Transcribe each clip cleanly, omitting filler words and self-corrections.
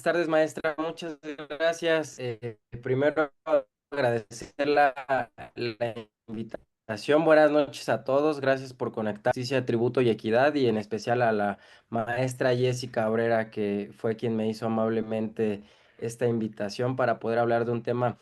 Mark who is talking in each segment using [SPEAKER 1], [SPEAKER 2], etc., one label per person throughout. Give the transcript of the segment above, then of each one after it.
[SPEAKER 1] tardes, maestra. Muchas gracias. Primero, agradecer la invitación. Buenas noches a todos. Gracias por conectar Justicia, Tributo y Equidad y en especial a la maestra Jessica Cabrera, que fue quien me hizo amablemente esta invitación para poder hablar de un tema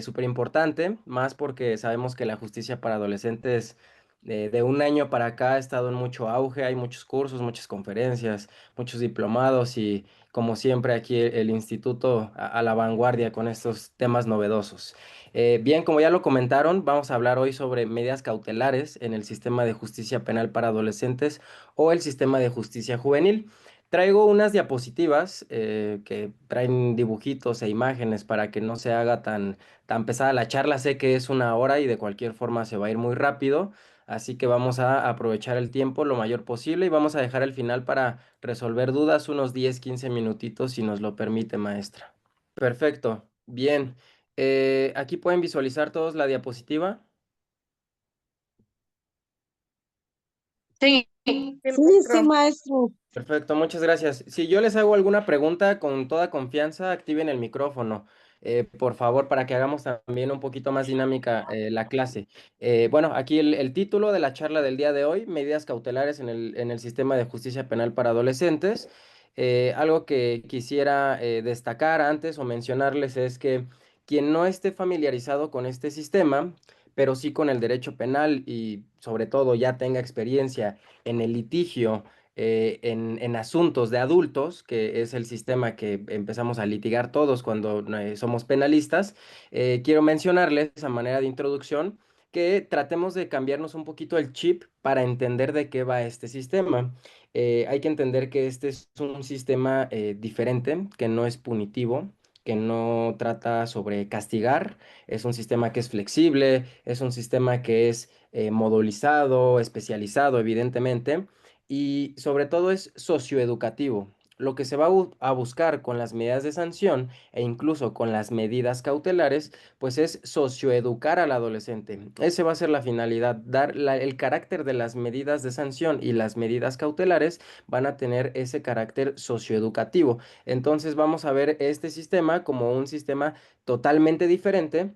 [SPEAKER 1] súper importante, más porque sabemos que la justicia para adolescentes de un año para acá ha estado en mucho auge. Hay muchos cursos, muchas conferencias, muchos diplomados y como siempre aquí el instituto a la vanguardia con estos temas novedosos. Bien, como ya lo comentaron, vamos a hablar hoy sobre medidas cautelares en el sistema de justicia penal para adolescentes o el sistema de justicia juvenil. Traigo unas diapositivas que traen dibujitos e imágenes para que no se haga tan pesada la charla. Sé que es una hora y de cualquier forma se va a ir muy rápido. Así que vamos a aprovechar el tiempo lo mayor posible y vamos a dejar el final para resolver dudas, unos 10, 15 minutitos, si nos lo permite, maestra. Perfecto, bien. Aquí pueden visualizar todos la diapositiva.
[SPEAKER 2] Sí,
[SPEAKER 3] Sí, maestro.
[SPEAKER 1] Perfecto, muchas gracias. Si yo les hago alguna pregunta, con toda confianza, activen el micrófono, por favor, para que hagamos también un poquito más dinámica la clase. Bueno, aquí el título de la charla del día de hoy, medidas cautelares en el sistema de justicia penal para adolescentes. Algo que quisiera destacar antes o mencionarles es que quien no esté familiarizado con este sistema, pero sí con el derecho penal y sobre todo ya tenga experiencia en el litigio, en asuntos de adultos, que es el sistema que empezamos a litigar todos cuando somos penalistas, quiero mencionarles a manera de introducción que tratemos de cambiarnos un poquito el chip para entender de qué va este sistema. Hay que entender que este es un sistema diferente, que no es punitivo, que no trata sobre castigar, es un sistema que es flexible, es un sistema que es modulizado, especializado, evidentemente, y sobre todo es socioeducativo. Lo que se va a buscar con las medidas de sanción e incluso con las medidas cautelares, pues es socioeducar al adolescente. Esa va a ser la finalidad, dar el carácter de las medidas de sanción y las medidas cautelares van a tener ese carácter socioeducativo. Entonces vamos a ver este sistema como un sistema totalmente diferente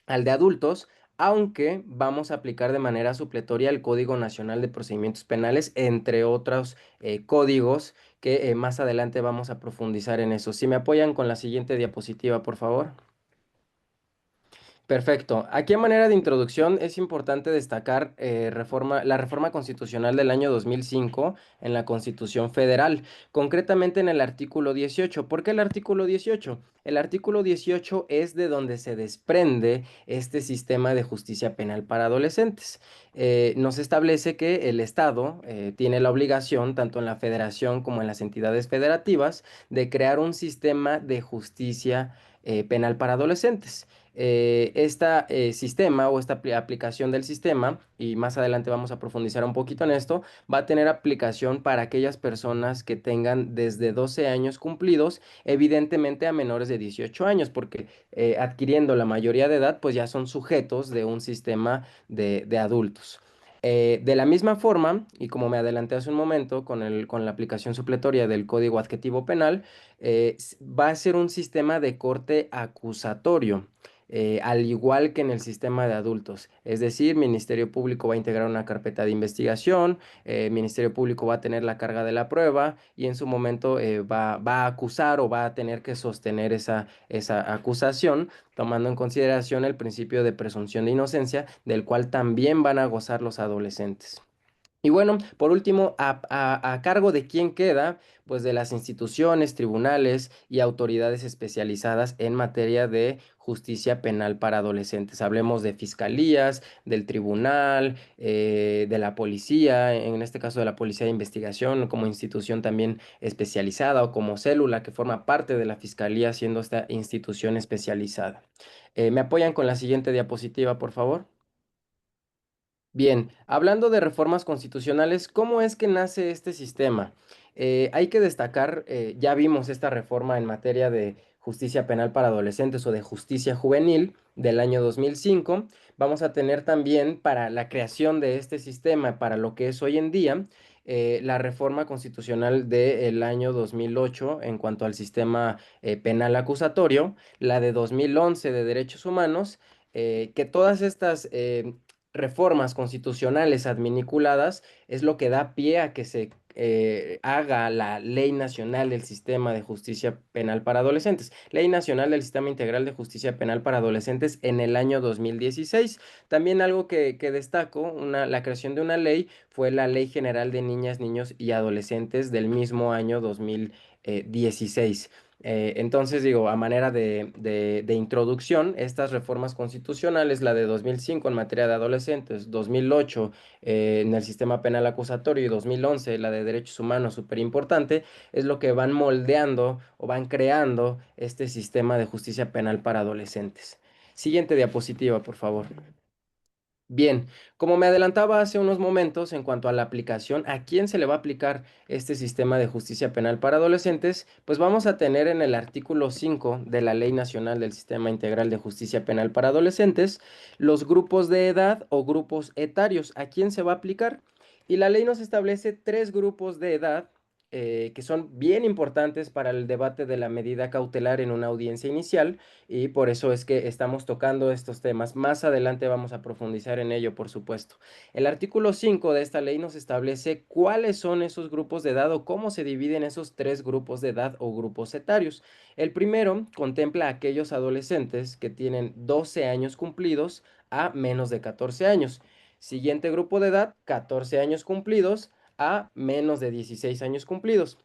[SPEAKER 1] al de adultos, aunque vamos a aplicar de manera supletoria el Código Nacional de Procedimientos Penales, entre otros códigos que más adelante vamos a profundizar en eso. Si me apoyan con la siguiente diapositiva, por favor. Perfecto. Aquí a manera de introducción es importante destacar la reforma constitucional del año 2005 en la Constitución Federal, concretamente en el artículo 18. ¿Por qué el artículo 18? El artículo 18 es de donde se desprende este sistema de justicia penal para adolescentes. Nos establece que el Estado tiene la obligación, tanto en la federación como en las entidades federativas, de crear un sistema de justicia penal para adolescentes. Este sistema o esta aplicación del sistema, y más adelante vamos a profundizar un poquito en esto, va a tener aplicación para aquellas personas que tengan desde 12 años cumplidos, evidentemente a menores de 18 años, porque adquiriendo la mayoría de edad, pues ya son sujetos de un sistema de adultos. De la misma forma, y como me adelanté hace un momento con la aplicación supletoria del Código Adjetivo Penal, va a ser un sistema de corte acusatorio, al igual que en el sistema de adultos. Es decir, Ministerio Público va a integrar una carpeta de investigación, Ministerio Público va a tener la carga de la prueba y en su momento va a acusar o va a tener que sostener esa acusación, tomando en consideración el principio de presunción de inocencia, del cual también van a gozar los adolescentes. Y bueno, por último, a cargo de quién queda, pues de las instituciones, tribunales y autoridades especializadas en materia de justicia penal para adolescentes. Hablemos de fiscalías, del tribunal, de la policía, en este caso de la policía de investigación como institución también especializada o como célula que forma parte de la fiscalía siendo esta institución especializada. ¿Me apoyan con la siguiente diapositiva, por favor? Bien, hablando de reformas constitucionales, ¿cómo es que nace este sistema? Hay que destacar, ya vimos esta reforma en materia de justicia penal para adolescentes o de justicia juvenil del año 2005. Vamos a tener también para la creación de este sistema, para lo que es hoy en día, la reforma constitucional del año 2008 en cuanto al sistema penal acusatorio, la de 2011 de derechos humanos, que todas estas reformas constitucionales adminiculadas es lo que da pie a que se haga la Ley Nacional del Sistema de Justicia Penal para Adolescentes, Ley Nacional del Sistema Integral de Justicia Penal para Adolescentes en el año 2016. También algo que destaco, la creación de una ley fue la Ley General de Niñas, Niños y Adolescentes del mismo año 2016. Entonces, digo, a manera de introducción, estas reformas constitucionales, la de 2005 en materia de adolescentes, 2008 en el sistema penal acusatorio y 2011 la de derechos humanos, súper importante, es lo que van moldeando o van creando este sistema de justicia penal para adolescentes. Siguiente diapositiva, por favor. Bien, como me adelantaba hace unos momentos en cuanto a la aplicación, ¿a quién se le va a aplicar este sistema de justicia penal para adolescentes? Pues vamos a tener en el artículo 5 de la Ley Nacional del Sistema Integral de Justicia Penal para Adolescentes los grupos de edad o grupos etarios. ¿A quién se va a aplicar? Y la ley nos establece tres grupos de edad que son bien importantes para el debate de la medida cautelar en una audiencia inicial y por eso es que estamos tocando estos temas. Más adelante vamos a profundizar en ello, por supuesto. El artículo 5 de esta ley nos establece cuáles son esos grupos de edad o cómo se dividen esos tres grupos de edad o grupos etarios. El primero contempla a aquellos adolescentes que tienen 12 años cumplidos a menos de 14 años. Siguiente grupo de edad, 14 años cumplidos a menos de 16 años cumplidos.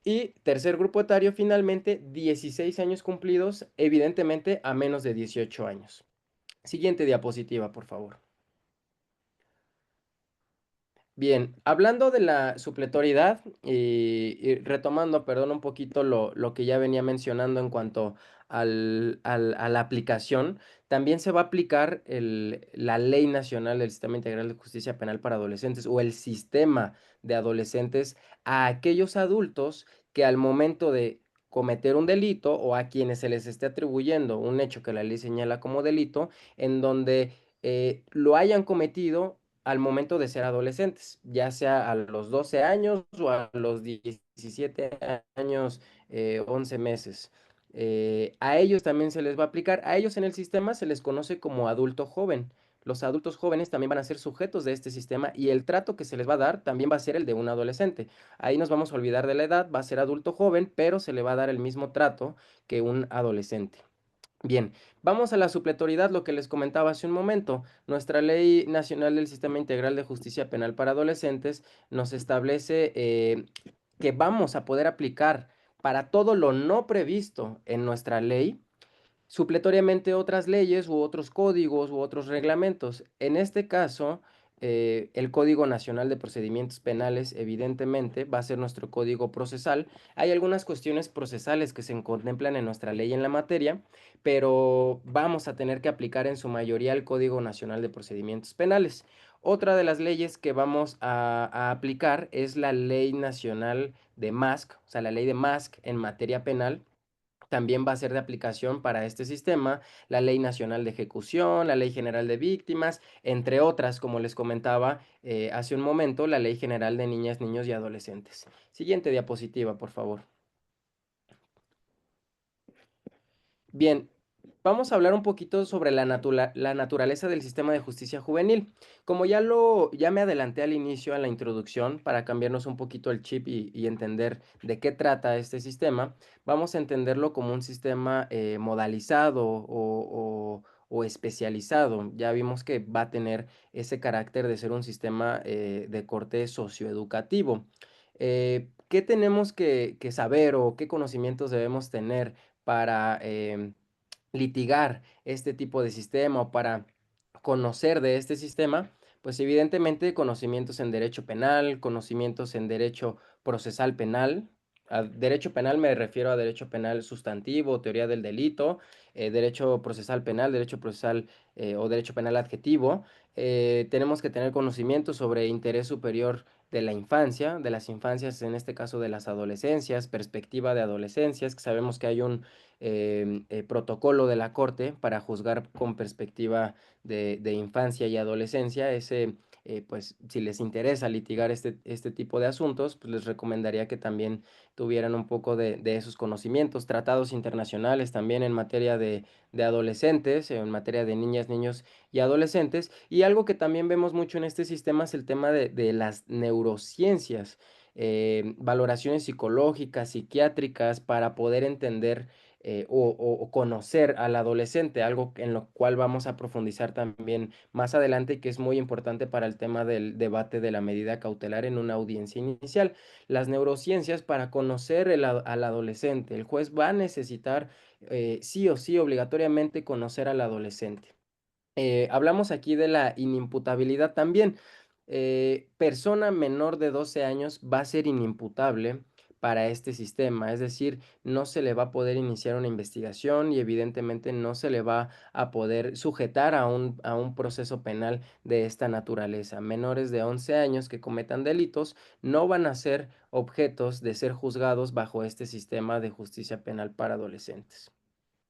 [SPEAKER 1] Y tercer grupo etario, finalmente, 16 años cumplidos, evidentemente a menos de 18 años. Siguiente diapositiva, por favor. Bien, hablando de la supletoriedad y retomando, perdón, un poquito lo que ya venía mencionando en cuanto a la aplicación, también se va a aplicar la Ley Nacional del Sistema Integral de Justicia Penal para Adolescentes o el sistema de adolescentes a aquellos adultos que al momento de cometer un delito o a quienes se les esté atribuyendo un hecho que la ley señala como delito, en donde lo hayan cometido al momento de ser adolescentes, ya sea a los 12 años o a los 17 años, 11 meses. A ellos también se les va a aplicar, a ellos en el sistema se les conoce como adulto joven. Los adultos jóvenes también van a ser sujetos de este sistema y el trato que se les va a dar también va a ser el de un adolescente. Ahí nos vamos a olvidar de la edad, va a ser adulto joven, pero se le va a dar el mismo trato que un adolescente. Bien, vamos a la supletoriedad, lo que les comentaba hace un momento. Nuestra Ley Nacional del Sistema Integral de Justicia Penal para Adolescentes nos establece que vamos a poder aplicar para todo lo no previsto en nuestra ley supletoriamente otras leyes u otros códigos u otros reglamentos. En este caso, el Código Nacional de Procedimientos Penales, evidentemente, va a ser nuestro código procesal. Hay algunas cuestiones procesales que se contemplan en nuestra ley en la materia, pero vamos a tener que aplicar en su mayoría el Código Nacional de Procedimientos Penales. Otra de las leyes que vamos a aplicar es la Ley Nacional de MASC, o sea, la ley de MASC en materia penal también va a ser de aplicación para este sistema la Ley Nacional de Ejecución, la Ley General de Víctimas, entre otras, como les comentaba hace un momento, la Ley General de Niñas, Niños y Adolescentes. Siguiente diapositiva, por favor. Bien, vamos a hablar un poquito sobre la naturaleza del sistema de justicia juvenil. Como ya me adelanté al inicio, a la introducción, para cambiarnos un poquito el chip y entender de qué trata este sistema, vamos a entenderlo como un sistema modalizado o especializado. Ya vimos que va a tener ese carácter de ser un sistema de corte socioeducativo. ¿Qué tenemos que saber o qué conocimientos debemos tener para litigar este tipo de sistema o para conocer de este sistema? Pues evidentemente conocimientos en derecho penal, conocimientos en derecho procesal penal. A derecho penal me refiero a derecho penal sustantivo, teoría del delito, derecho procesal penal, derecho procesal o derecho penal adjetivo. Tenemos que tener conocimientos sobre interés superior de la infancia, de las infancias, en este caso de las adolescencias, perspectiva de adolescencias, que sabemos que hay un protocolo de la Corte para juzgar con perspectiva de infancia y adolescencia. Pues si les interesa litigar este tipo de asuntos, pues les recomendaría que también tuvieran un poco de esos conocimientos, tratados internacionales también en materia de adolescentes, en materia de niñas, niños y adolescentes. Y algo que también vemos mucho en este sistema es el tema de las neurociencias, valoraciones psicológicas, psiquiátricas, para poder entender o conocer al adolescente, algo en lo cual vamos a profundizar también más adelante y que es muy importante para el tema del debate de la medida cautelar en una audiencia inicial. Las neurociencias para conocer al adolescente. El juez va a necesitar sí o sí obligatoriamente conocer al adolescente. Hablamos aquí de la inimputabilidad también. Persona menor de 12 años va a ser inimputable para este sistema, es decir, no se le va a poder iniciar una investigación y evidentemente no se le va a poder sujetar a un proceso penal de esta naturaleza. Menores de 11 años que cometan delitos no van a ser objetos de ser juzgados bajo este sistema de justicia penal para adolescentes.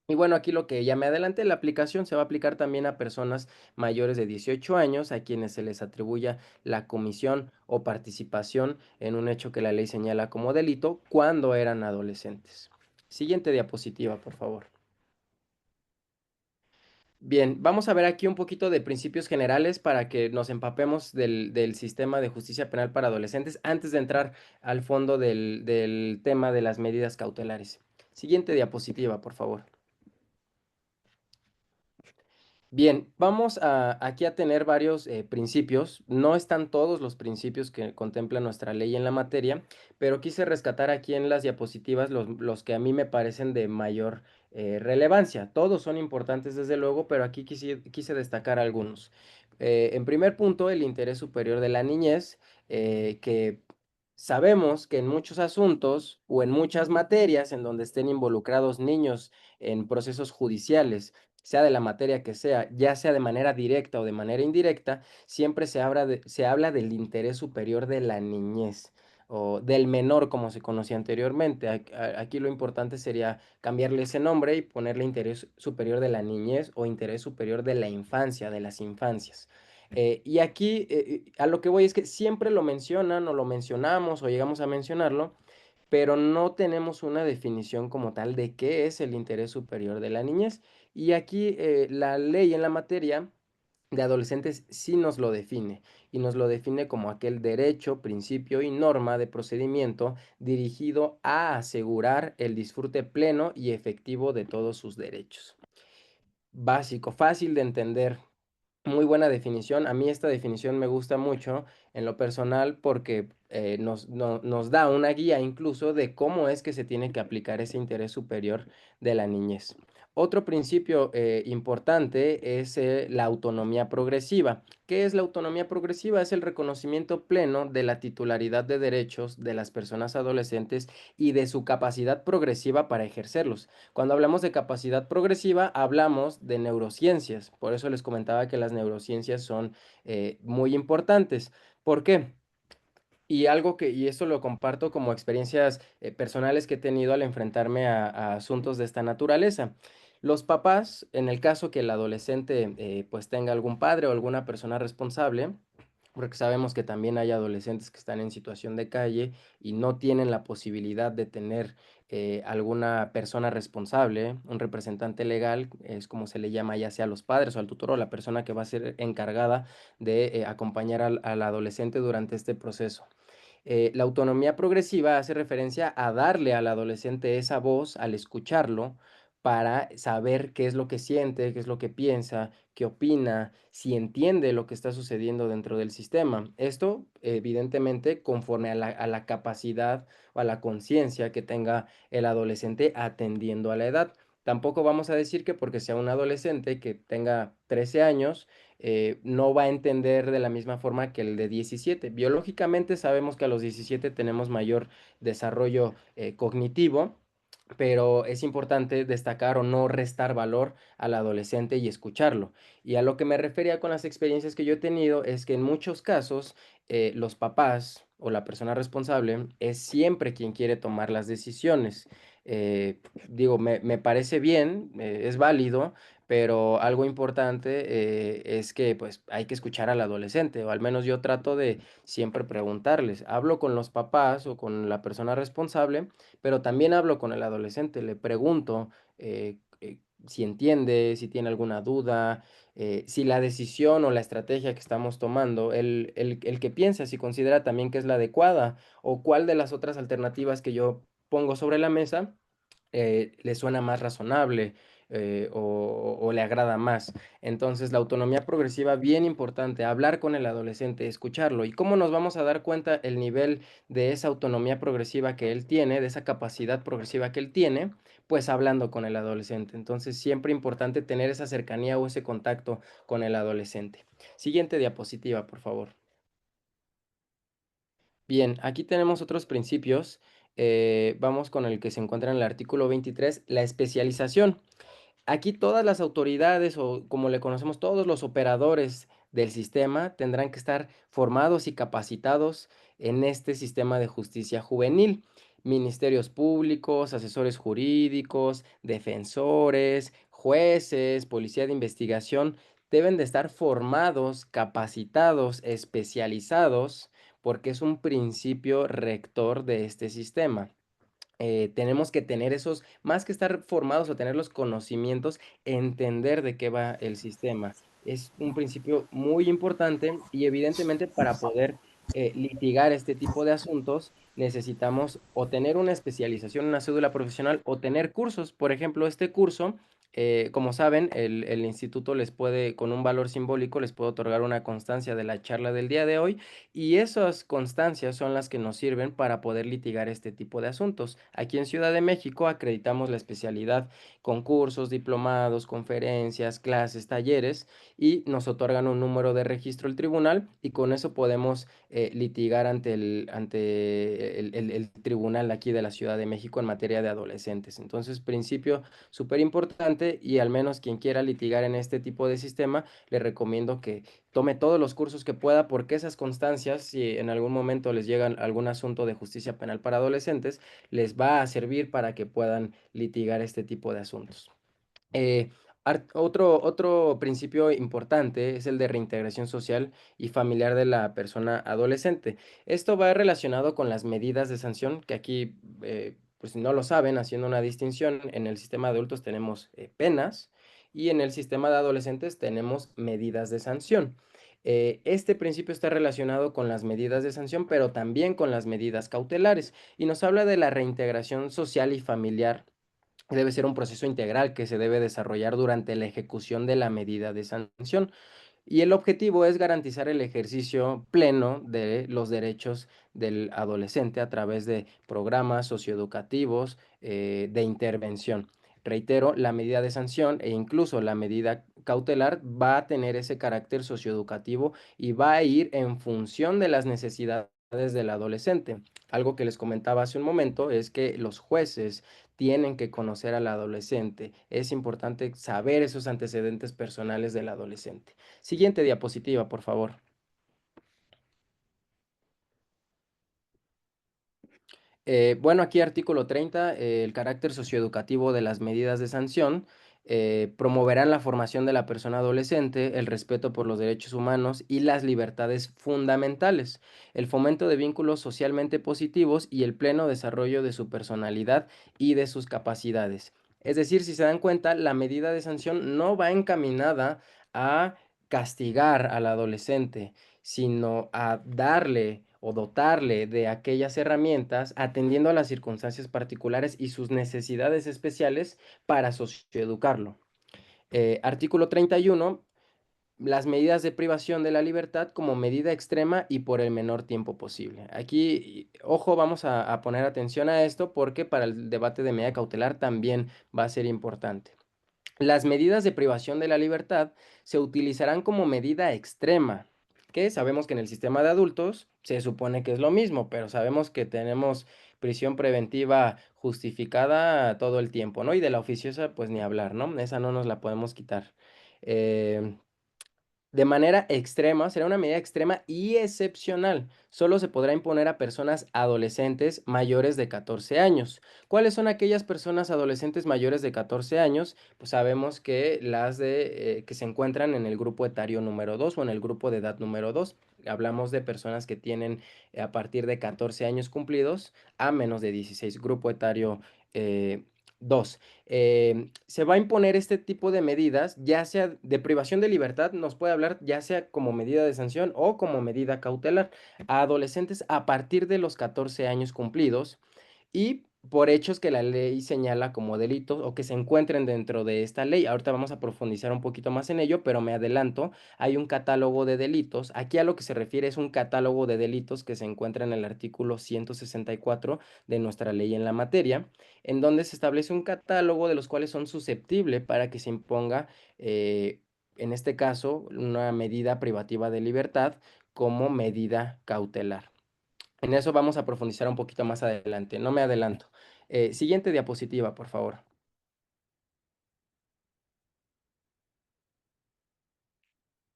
[SPEAKER 1] Y bueno, aquí lo que ya me adelanté, la aplicación se va a aplicar también a personas mayores de 18 años, a quienes se les atribuya la comisión o participación en un hecho que la ley señala como delito cuando eran adolescentes. Siguiente diapositiva, por favor. Bien, vamos a ver aquí un poquito de principios generales para que nos empapemos del sistema de justicia penal para adolescentes antes de entrar al fondo del tema de las medidas cautelares. Siguiente diapositiva, por favor. Bien, vamos aquí a tener varios principios. No están todos los principios que contempla nuestra ley en la materia, pero quise rescatar aquí en las diapositivas los que a mí me parecen de mayor relevancia. Todos son importantes desde luego, pero aquí quise destacar algunos. En primer punto, el interés superior de la niñez, que sabemos que en muchos asuntos o en muchas materias en donde estén involucrados niños en procesos judiciales, sea de la materia que sea, ya sea de manera directa o de manera indirecta, siempre se habla del interés superior de la niñez o del menor, como se conocía anteriormente. Aquí lo importante sería cambiarle ese nombre y ponerle interés superior de la niñez o interés superior de la infancia, de las infancias. Y aquí a lo que voy es que siempre lo mencionan o lo mencionamos o llegamos a mencionarlo, pero no tenemos una definición como tal de qué es el interés superior de la niñez. Y aquí la ley en la materia de adolescentes sí nos lo define y nos lo define como aquel derecho, principio y norma de procedimiento dirigido a asegurar el disfrute pleno y efectivo de todos sus derechos. Básico, fácil de entender. Muy buena definición. A mí esta definición me gusta mucho en lo personal porque nos da una guía incluso de cómo es que se tiene que aplicar ese interés superior de la niñez. Otro principio importante es la autonomía progresiva. ¿Qué es la autonomía progresiva? Es el reconocimiento pleno de la titularidad de derechos de las personas adolescentes y de su capacidad progresiva para ejercerlos. Cuando hablamos de capacidad progresiva, hablamos de neurociencias. Por eso les comentaba que las neurociencias son muy importantes. ¿Por qué? Y esto lo comparto como experiencias personales que he tenido al enfrentarme a asuntos de esta naturaleza. Los papás, en el caso que el adolescente pues tenga algún padre o alguna persona responsable, porque sabemos que también hay adolescentes que están en situación de calle y no tienen la posibilidad de tener alguna persona responsable, un representante legal, es como se le llama ya sea a los padres o al tutor o la persona que va a ser encargada de acompañar al adolescente durante este proceso. La autonomía progresiva hace referencia a darle al adolescente esa voz al escucharlo para saber qué es lo que siente, qué es lo que piensa, qué opina, si entiende lo que está sucediendo dentro del sistema. Esto, evidentemente, conforme a la capacidad o a la conciencia que tenga el adolescente atendiendo a la edad. Tampoco vamos a decir que porque sea un adolescente que tenga 13 años, no va a entender de la misma forma que el de 17. Biológicamente sabemos que a los 17 tenemos mayor desarrollo cognitivo. pero es importante destacar o no restar valor al adolescente y escucharlo. Y a lo que me refería con las experiencias que yo he tenido es que en muchos casos los papás o la persona responsable es siempre quien quiere tomar las decisiones. Digo, me parece bien, es válido, pero algo importante es que pues hay que escuchar al adolescente, o al menos yo trato de siempre preguntarles. Hablo con los papás o con la persona responsable, pero también hablo con el adolescente, le pregunto si entiende, si tiene alguna duda, si la decisión o la estrategia que estamos tomando, el que piensa, si considera también que es la adecuada o cuál de las otras alternativas que yo pongo sobre la mesa le suena más razonable o le agrada más. Entonces, la autonomía progresiva, bien importante, hablar con el adolescente, escucharlo. ¿Y cómo nos vamos a dar cuenta el nivel de esa autonomía progresiva que él tiene, de esa capacidad progresiva que él tiene? Pues hablando con el adolescente. Entonces, siempre importante tener esa cercanía o ese contacto con el adolescente. Siguiente diapositiva, por favor. Bien, aquí tenemos otros principios. Vamos con el que se encuentra en el artículo 23, la especialización. Aquí todas las autoridades o como le conocemos, todos los operadores del sistema tendrán que estar formados y capacitados en este sistema de justicia juvenil. Ministerios públicos, asesores jurídicos, defensores, jueces, policía de investigación, deben de estar formados, capacitados, especializados, porque es un principio rector de este sistema. Tenemos que tener esos, más que estar formados o tener los conocimientos, entender de qué va el sistema. Es un principio muy importante y evidentemente para poder litigar este tipo de asuntos necesitamos o tener una especialización, una cédula profesional o tener cursos. Por ejemplo, este curso, como saben, el instituto les puede, con un valor simbólico, les puede otorgar una constancia de la charla del día de hoy y esas constancias son las que nos sirven para poder litigar este tipo de asuntos. Aquí en Ciudad de México acreditamos la especialidad con cursos, diplomados, conferencias, clases, talleres y nos otorgan un número de registro el tribunal y con eso podemos litigar ante el tribunal aquí de la Ciudad de México en materia de adolescentes. Entonces, principio súper importante y al menos quien quiera litigar en este tipo de sistema, le recomiendo que tome todos los cursos que pueda porque esas constancias, si en algún momento les llega algún asunto de justicia penal para adolescentes, les va a servir para que puedan litigar este tipo de asuntos. Eh, otro principio importante es el de reintegración social y familiar de la persona adolescente. Esto va relacionado con las medidas de sanción, que aquí, pues si no lo saben, haciendo una distinción, en el sistema de adultos tenemos penas y en el sistema de adolescentes tenemos medidas de sanción. Este principio está relacionado con las medidas de sanción, pero también con las medidas cautelares y nos habla de la reintegración social y familiar. Debe ser un proceso integral que se debe desarrollar durante la ejecución de la medida de sanción. Y el objetivo es garantizar el ejercicio pleno de los derechos del adolescente a través de programas socioeducativos de intervención. Reitero, la medida de sanción e incluso la medida cautelar va a tener ese carácter socioeducativo y va a ir en función de las necesidades del adolescente. Algo que les comentaba hace un momento es que los jueces tienen que conocer al adolescente. Es importante saber esos antecedentes personales del adolescente. Siguiente diapositiva, por favor. Bueno, aquí artículo 30, el carácter socioeducativo de las medidas de sanción promoverán la formación de la persona adolescente, el respeto por los derechos humanos y las libertades fundamentales, el fomento de vínculos socialmente positivos y el pleno desarrollo de su personalidad y de sus capacidades. Es decir, si se dan cuenta, la medida de sanción no va encaminada a castigar al adolescente, sino a darle o dotarle de aquellas herramientas atendiendo a las circunstancias particulares y sus necesidades especiales para socioeducarlo. Artículo 31. Las medidas de privación de la libertad como medida extrema y por el menor tiempo posible. Aquí, ojo, vamos a poner atención a esto porque para el debate de medida cautelar también va a ser importante. Las medidas de privación de la libertad se utilizarán como medida extrema, que sabemos que en el sistema de adultos se supone que es lo mismo, pero sabemos que tenemos prisión preventiva justificada todo el tiempo, ¿no? Y de la oficiosa, pues ni hablar, ¿no? Esa no nos la podemos quitar. Eh, de manera extrema, será una medida extrema y excepcional. Solo se podrá imponer a personas adolescentes mayores de 14 años. ¿Cuáles son aquellas personas adolescentes mayores de 14 años? Pues sabemos que las que se encuentran en el grupo etario número 2 o en el grupo de edad número 2. Hablamos de personas que tienen a partir de 14 años cumplidos a menos de 16, grupo etario 2. Se va a imponer este tipo de medidas, ya sea de privación de libertad, nos puede hablar ya sea como medida de sanción o como medida cautelar a adolescentes a partir de los 14 años cumplidos y por hechos que la ley señala como delitos o que se encuentren dentro de esta ley. Ahorita vamos a profundizar un poquito más en ello, pero me adelanto, hay un catálogo de delitos. Aquí a lo que se refiere es un catálogo de delitos que se encuentra en el artículo 164 de nuestra ley en la materia, en donde se establece un catálogo de los cuales son susceptibles para que se imponga, en este caso, una medida privativa de libertad como medida cautelar. En eso vamos a profundizar un poquito más adelante, no me adelanto. Siguiente diapositiva, por favor.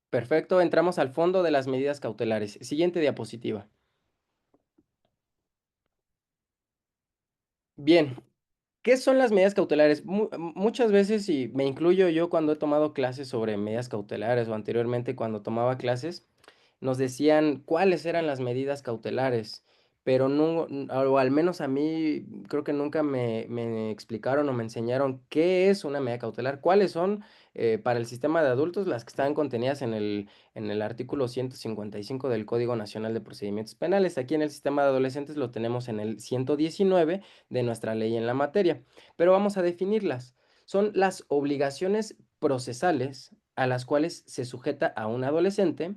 [SPEAKER 1] Perfecto, entramos al fondo de las medidas cautelares. Siguiente diapositiva. Bien, ¿qué son las medidas cautelares? Muchas veces, y me incluyo yo cuando he tomado clases sobre medidas cautelares o anteriormente cuando tomaba clases, nos decían cuáles eran las medidas cautelares, pero no, o al menos a mí creo que nunca me explicaron o me enseñaron qué es una medida cautelar, cuáles son para el sistema de adultos las que están contenidas en el artículo 155 del Código Nacional de Procedimientos Penales. Aquí en el sistema de adolescentes lo tenemos en el 119 de nuestra ley en la materia, pero vamos a definirlas. Son las obligaciones procesales a las cuales se sujeta a un adolescente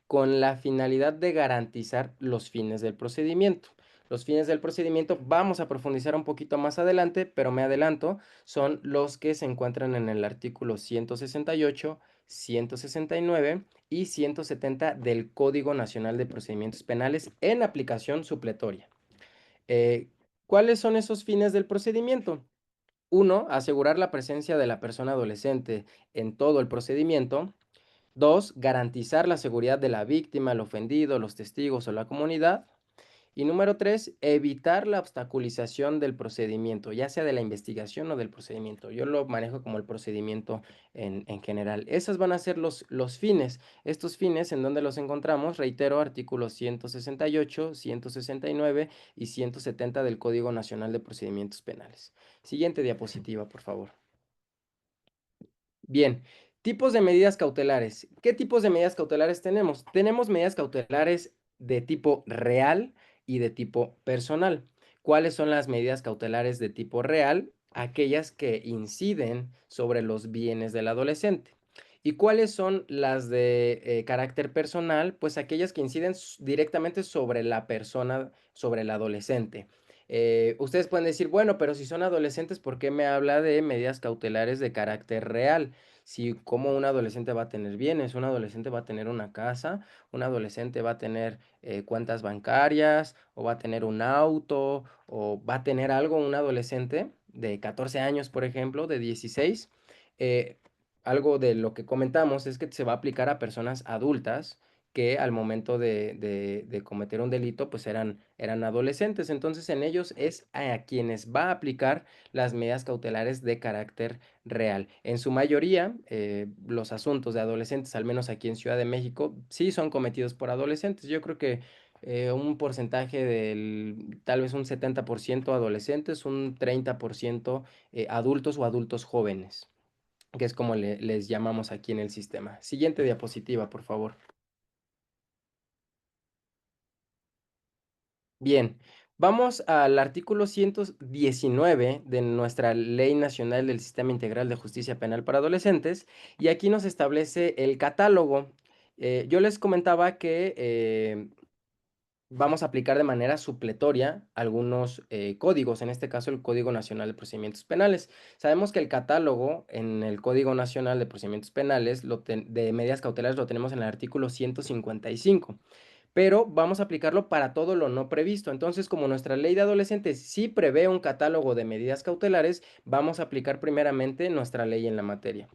[SPEAKER 1] con la finalidad de garantizar los fines del procedimiento. Los fines del procedimiento vamos a profundizar un poquito más adelante, pero me adelanto, son los que se encuentran en el artículo 168, 169 y 170 del Código Nacional de Procedimientos Penales en aplicación supletoria. Eh, ¿Cuáles son esos fines del procedimiento? Uno, asegurar la presencia de la persona adolescente en todo el procedimiento. Dos, garantizar la seguridad de la víctima, el ofendido, los testigos o la comunidad. Y número tres, evitar la obstaculización del procedimiento, ya sea de la investigación o del procedimiento. Yo lo manejo como el procedimiento en general. Esos van a ser los fines. Estos fines, ¿en dónde los encontramos? Reitero, artículos 168, 169 y 170 del Código Nacional de Procedimientos Penales. Siguiente diapositiva, por favor. Bien, tipos de medidas cautelares. ¿Qué tipos de medidas cautelares tenemos? Tenemos medidas cautelares de tipo real y de tipo personal. ¿Cuáles son las medidas cautelares de tipo real? Aquellas que inciden sobre los bienes del adolescente. ¿Y cuáles son las de carácter personal? Pues aquellas que inciden directamente sobre la persona, sobre el adolescente. Ustedes pueden decir, bueno, pero si son adolescentes, ¿por qué me habla de medidas cautelares de carácter real? Si como un adolescente va a tener bienes, un adolescente va a tener una casa, un adolescente va a tener cuentas bancarias, o va a tener un auto, o va a tener algo, un adolescente de 14 años, por ejemplo, de 16. eh, Algo de lo que comentamos es que se va a aplicar a personas adultas que al momento de cometer un delito, pues eran adolescentes. Entonces, en ellos es a quienes va a aplicar las medidas cautelares de carácter real. En su mayoría, los asuntos de adolescentes, al menos aquí en Ciudad de México, sí son cometidos por adolescentes. Yo creo que un porcentaje del tal vez un 70% adolescentes, un 30% adultos o adultos jóvenes, que es como les llamamos aquí en el sistema. Siguiente diapositiva, por favor. Bien, vamos al artículo 119 de nuestra Ley Nacional del Sistema Integral de Justicia Penal para Adolescentes y aquí nos establece el catálogo. Yo les comentaba que vamos a aplicar de manera supletoria algunos códigos, en este caso el Código Nacional de Procedimientos Penales. Sabemos que el catálogo en el Código Nacional de Procedimientos Penales de medidas cautelares lo tenemos en el artículo 155. pero vamos a aplicarlo para todo lo no previsto. Entonces, como nuestra ley de adolescentes sí prevé un catálogo de medidas cautelares, vamos a aplicar primeramente nuestra ley en la materia.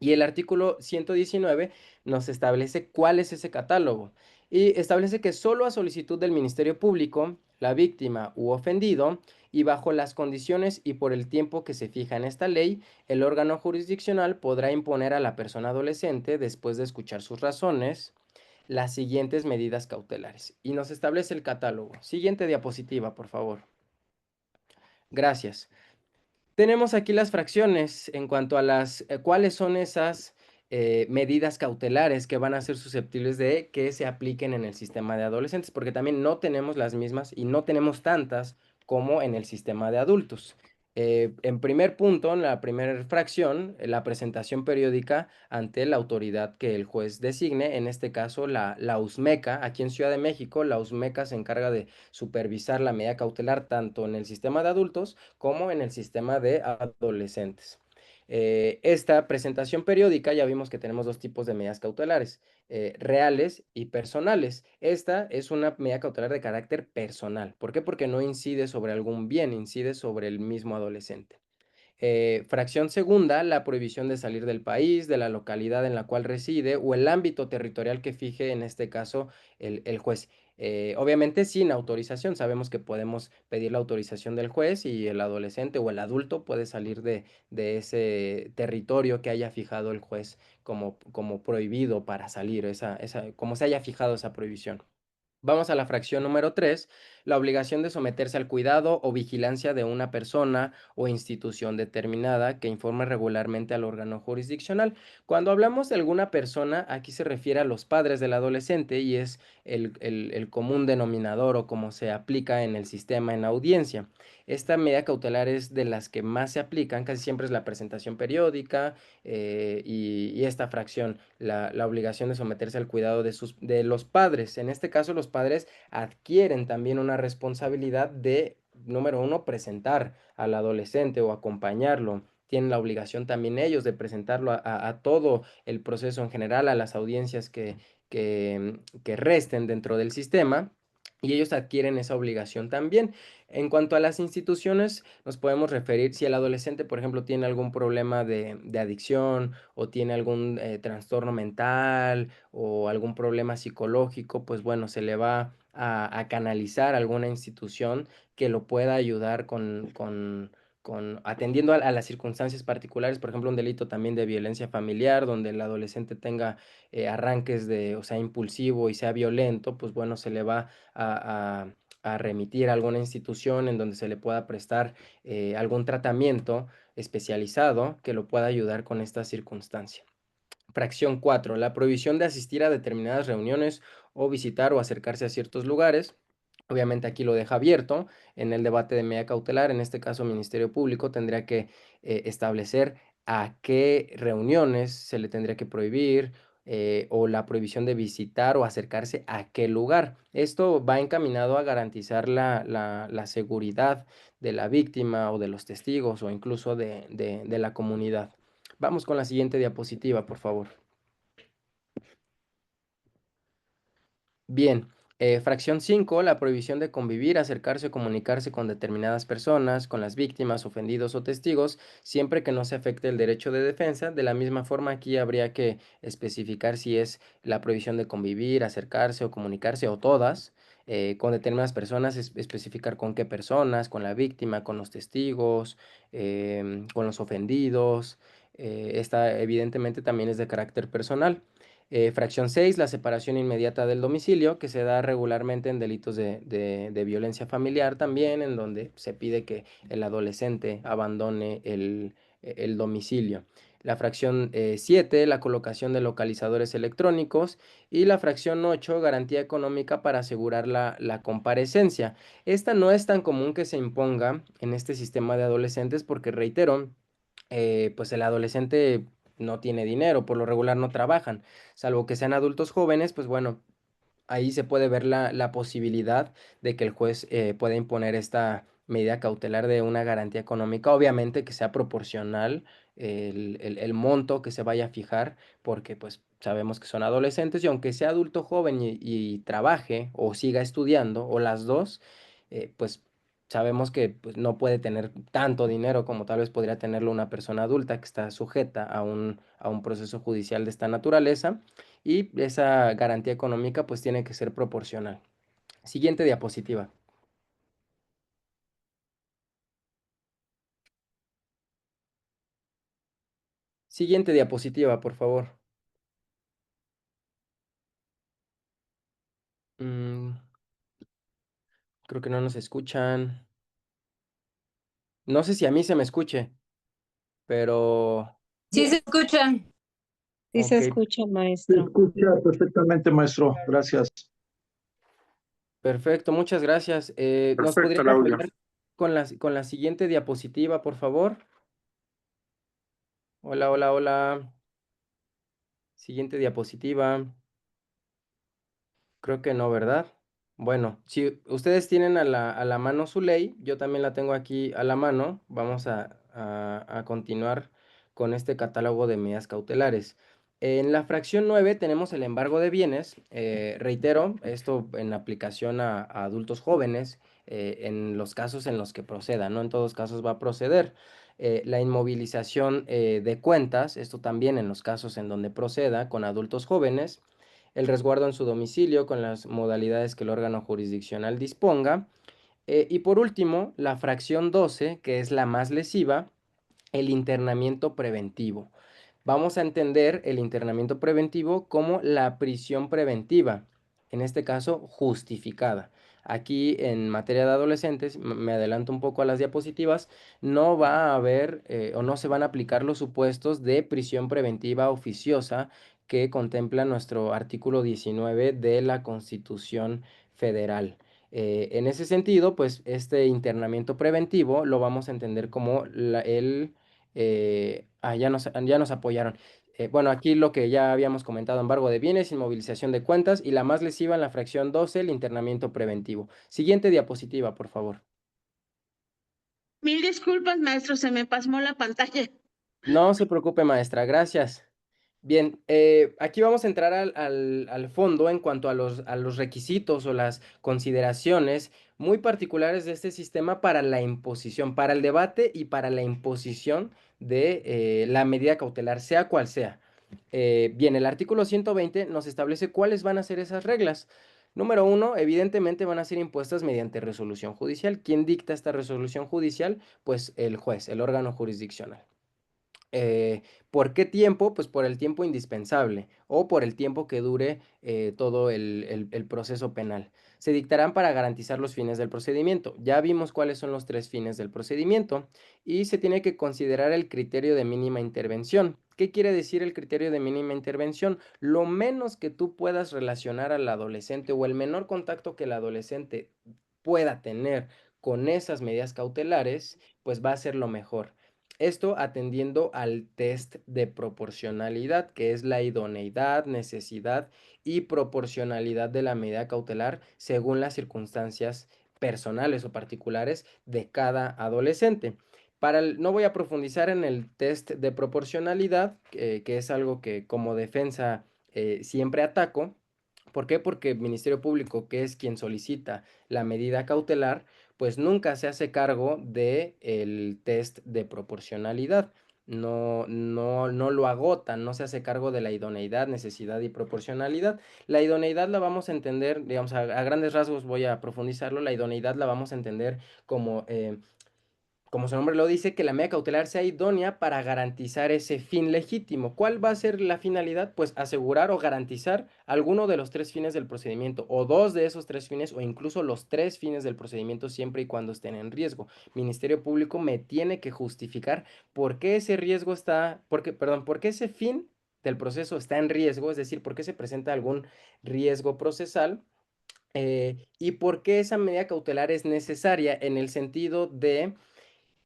[SPEAKER 1] Y el artículo 119 nos establece cuál es ese catálogo y establece que solo a solicitud del Ministerio Público, la víctima u ofendido, y bajo las condiciones y por el tiempo que se fija en esta ley, el órgano jurisdiccional podrá imponer a la persona adolescente, después de escuchar sus razones, las siguientes medidas cautelares. Y nos establece el catálogo. Siguiente diapositiva, por favor. Gracias. Tenemos aquí las fracciones en cuanto a las cuáles son esas medidas cautelares que van a ser susceptibles de que se apliquen en el sistema de adolescentes, porque también no tenemos las mismas y no tenemos tantas como en el sistema de adultos. En primer punto, en la primera fracción, la presentación periódica ante la autoridad que el juez designe, en este caso la USMECA. Aquí en Ciudad de México, la USMECA se encarga de supervisar la medida cautelar tanto en el sistema de adultos como en el sistema de adolescentes. Esta presentación periódica, ya vimos que tenemos dos tipos de medidas cautelares, reales y personales. Esta es una medida cautelar de carácter personal. ¿Por qué? Porque no incide sobre algún bien, incide sobre el mismo adolescente. Fracción segunda, la prohibición de salir del país, de la localidad en la cual reside o el ámbito territorial que fije en este caso el juez. Obviamente sin autorización, sabemos que podemos pedir la autorización del juez y el adolescente o el adulto puede salir de ese territorio que haya fijado el juez como prohibido para salir, como se haya fijado esa prohibición. Vamos a la fracción número 3, la obligación de someterse al cuidado o vigilancia de una persona o institución determinada que informe regularmente al órgano jurisdiccional. Cuando hablamos de alguna persona, aquí se refiere a los padres del adolescente y es el común denominador o como se aplica en el sistema en audiencia. Esta medida cautelar es de las que más se aplican, casi siempre es la presentación periódica y esta fracción, la obligación de someterse al cuidado de los padres. En este caso, los padres adquieren también una responsabilidad de, número uno, presentar al adolescente o acompañarlo. Tienen la obligación también ellos de presentarlo a todo el proceso en general, a las audiencias que resten dentro del sistema. Y ellos adquieren esa obligación también. En cuanto a las instituciones, nos podemos referir si el adolescente, por ejemplo, tiene algún problema de adicción o tiene algún trastorno mental o algún problema psicológico, pues bueno, se le va a canalizar a alguna institución que lo pueda ayudar con atendiendo a las circunstancias particulares, por ejemplo, un delito también de violencia familiar, donde el adolescente tenga arranques o sea, impulsivo y sea violento, pues bueno, se le va a remitir a alguna institución en donde se le pueda prestar algún tratamiento especializado que lo pueda ayudar con esta circunstancia. Fracción 4, la prohibición de asistir a determinadas reuniones o visitar o acercarse a ciertos lugares. Obviamente aquí lo deja abierto en el debate de medida cautelar. En este caso, el Ministerio Público tendría que establecer a qué reuniones se le tendría que prohibir o la prohibición de visitar o acercarse a qué lugar. Esto va encaminado a garantizar la seguridad de la víctima o de los testigos o incluso de la comunidad. Vamos con la siguiente diapositiva, por favor. Bien, fracción 5, la prohibición de convivir, acercarse o comunicarse con determinadas personas, con las víctimas, ofendidos o testigos, siempre que no se afecte el derecho de defensa. De la misma forma, aquí habría que especificar si es la prohibición de convivir, acercarse o comunicarse o todas. Con determinadas personas, especificar con qué personas, con la víctima, con los testigos, con los ofendidos. Esta evidentemente también es de carácter personal. Fracción 6, la separación inmediata del domicilio, que se da regularmente en delitos de violencia familiar también, en donde se pide que el adolescente abandone el domicilio. La fracción 7, la colocación de localizadores electrónicos. Y la fracción 8, garantía económica para asegurar la comparecencia. Esta no es tan común que se imponga en este sistema de adolescentes porque, reitero, pues el adolescente no tiene dinero, por lo regular no trabajan, salvo que sean adultos jóvenes, pues bueno, ahí se puede ver la posibilidad de que el juez pueda imponer esta medida cautelar de una garantía económica, obviamente que sea proporcional el monto que se vaya a fijar, porque pues sabemos que son adolescentes y aunque sea adulto joven y trabaje o siga estudiando o las dos, pues sabemos que pues, no puede tener tanto dinero como tal vez podría tenerlo una persona adulta que está sujeta a un proceso judicial de esta naturaleza y esa garantía económica pues tiene que ser proporcional. Siguiente diapositiva. Siguiente diapositiva, por favor. Mm, creo que no nos escuchan. No sé si a mí se me escuche, pero...
[SPEAKER 2] Sí se escucha.
[SPEAKER 3] Sí se
[SPEAKER 1] Ok,
[SPEAKER 3] escucha,
[SPEAKER 4] Se
[SPEAKER 3] maestro.
[SPEAKER 4] escucha perfectamente, maestro. Gracias.
[SPEAKER 1] perfecto, muchas gracias. ¿Nos
[SPEAKER 4] Perfecto
[SPEAKER 1] podrían
[SPEAKER 4] el audio.
[SPEAKER 1] apoyar con la siguiente diapositiva, por favor? Hola, hola, hola. Siguiente diapositiva. Creo que no, ¿verdad? Bueno, si ustedes tienen a la mano su ley, yo también la tengo aquí a la mano. Vamos a continuar con este catálogo de medidas cautelares. En la fracción 9 tenemos el embargo de bienes. Reitero, esto en aplicación a adultos jóvenes, en los casos en los que proceda, no en todos casos va a proceder. La inmovilización de cuentas, esto también en los casos en donde proceda con adultos jóvenes, el resguardo en su domicilio con las modalidades que el órgano jurisdiccional disponga. Y por último, la fracción 12, que es la más lesiva, el internamiento preventivo. Vamos a entender el internamiento preventivo como la prisión preventiva, en este caso justificada. Aquí en materia de adolescentes, me adelanto un poco a las diapositivas, no va a haber o no se van a aplicar los supuestos de prisión preventiva oficiosa que contempla nuestro artículo 19 de la Constitución Federal. En ese sentido, pues este internamiento preventivo lo vamos a entender como ya nos apoyaron. Bueno, aquí lo que ya habíamos comentado, embargo de bienes, inmovilización de cuentas y la más lesiva en la fracción 12, el internamiento preventivo. Siguiente diapositiva, por favor.
[SPEAKER 5] Mil disculpas, maestro, se me pasmó la pantalla.
[SPEAKER 1] No se preocupe, maestra, gracias. Bien, aquí vamos a entrar al fondo en cuanto a los requisitos o las consideraciones muy particulares de este sistema para la imposición, para el debate y para la imposición de la medida cautelar, sea cual sea. Bien, el artículo 120 nos establece cuáles van a ser esas reglas. Número uno, evidentemente van a ser impuestas mediante resolución judicial. ¿Quién dicta esta resolución judicial? Pues el juez, el órgano jurisdiccional. ¿Por qué tiempo? Pues por el tiempo indispensable o por el tiempo que dure todo el proceso penal. Se dictarán para garantizar los fines del procedimiento. Ya vimos cuáles son los tres fines del procedimiento y se tiene que considerar el criterio de mínima intervención. ¿Qué quiere decir el criterio de mínima intervención? Lo menos que tú puedas relacionar al adolescente o el menor contacto que el adolescente pueda tener con esas medidas cautelares, pues va a ser lo mejor. Esto atendiendo al test de proporcionalidad, que es la idoneidad, necesidad y proporcionalidad de la medida cautelar según las circunstancias personales o particulares de cada adolescente. No voy a profundizar en el test de proporcionalidad, que es algo que como defensa siempre ataco. ¿Por qué? Porque el Ministerio Público, que es quien solicita la medida cautelar, pues nunca se hace cargo del test de proporcionalidad. No lo agotan, no se hace cargo de la idoneidad, necesidad y proporcionalidad. La idoneidad la vamos a entender, digamos, a grandes rasgos voy a profundizarlo, la idoneidad la vamos a entender como como su nombre lo dice, que la medida cautelar sea idónea para garantizar ese fin legítimo. ¿Cuál va a ser la finalidad? Pues asegurar o garantizar alguno de los tres fines del procedimiento, o dos de esos tres fines, o incluso los tres fines del procedimiento, siempre y cuando estén en riesgo. Ministerio Público me tiene que justificar por qué ese riesgo está, perdón, por qué ese fin del proceso está en riesgo, es decir, por qué se presenta algún riesgo procesal. Y por qué esa medida cautelar es necesaria en el sentido de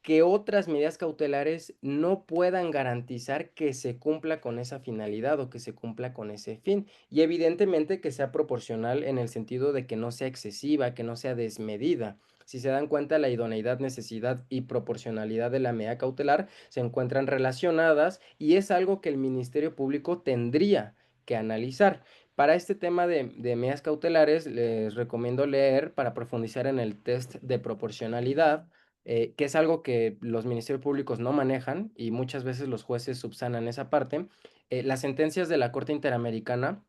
[SPEAKER 1] que otras medidas cautelares no puedan garantizar que se cumpla con esa finalidad o que se cumpla con ese fin. Y evidentemente que sea proporcional en el sentido de que no sea excesiva, que no sea desmedida. Si se dan cuenta, la idoneidad, necesidad y proporcionalidad de la medida cautelar se encuentran relacionadas y es algo que el Ministerio Público tendría que analizar. Para este tema de medidas cautelares, les recomiendo leer para profundizar en el test de proporcionalidad, que es algo que los ministerios públicos no manejan y muchas veces los jueces subsanan esa parte. Las sentencias de la Corte Interamericana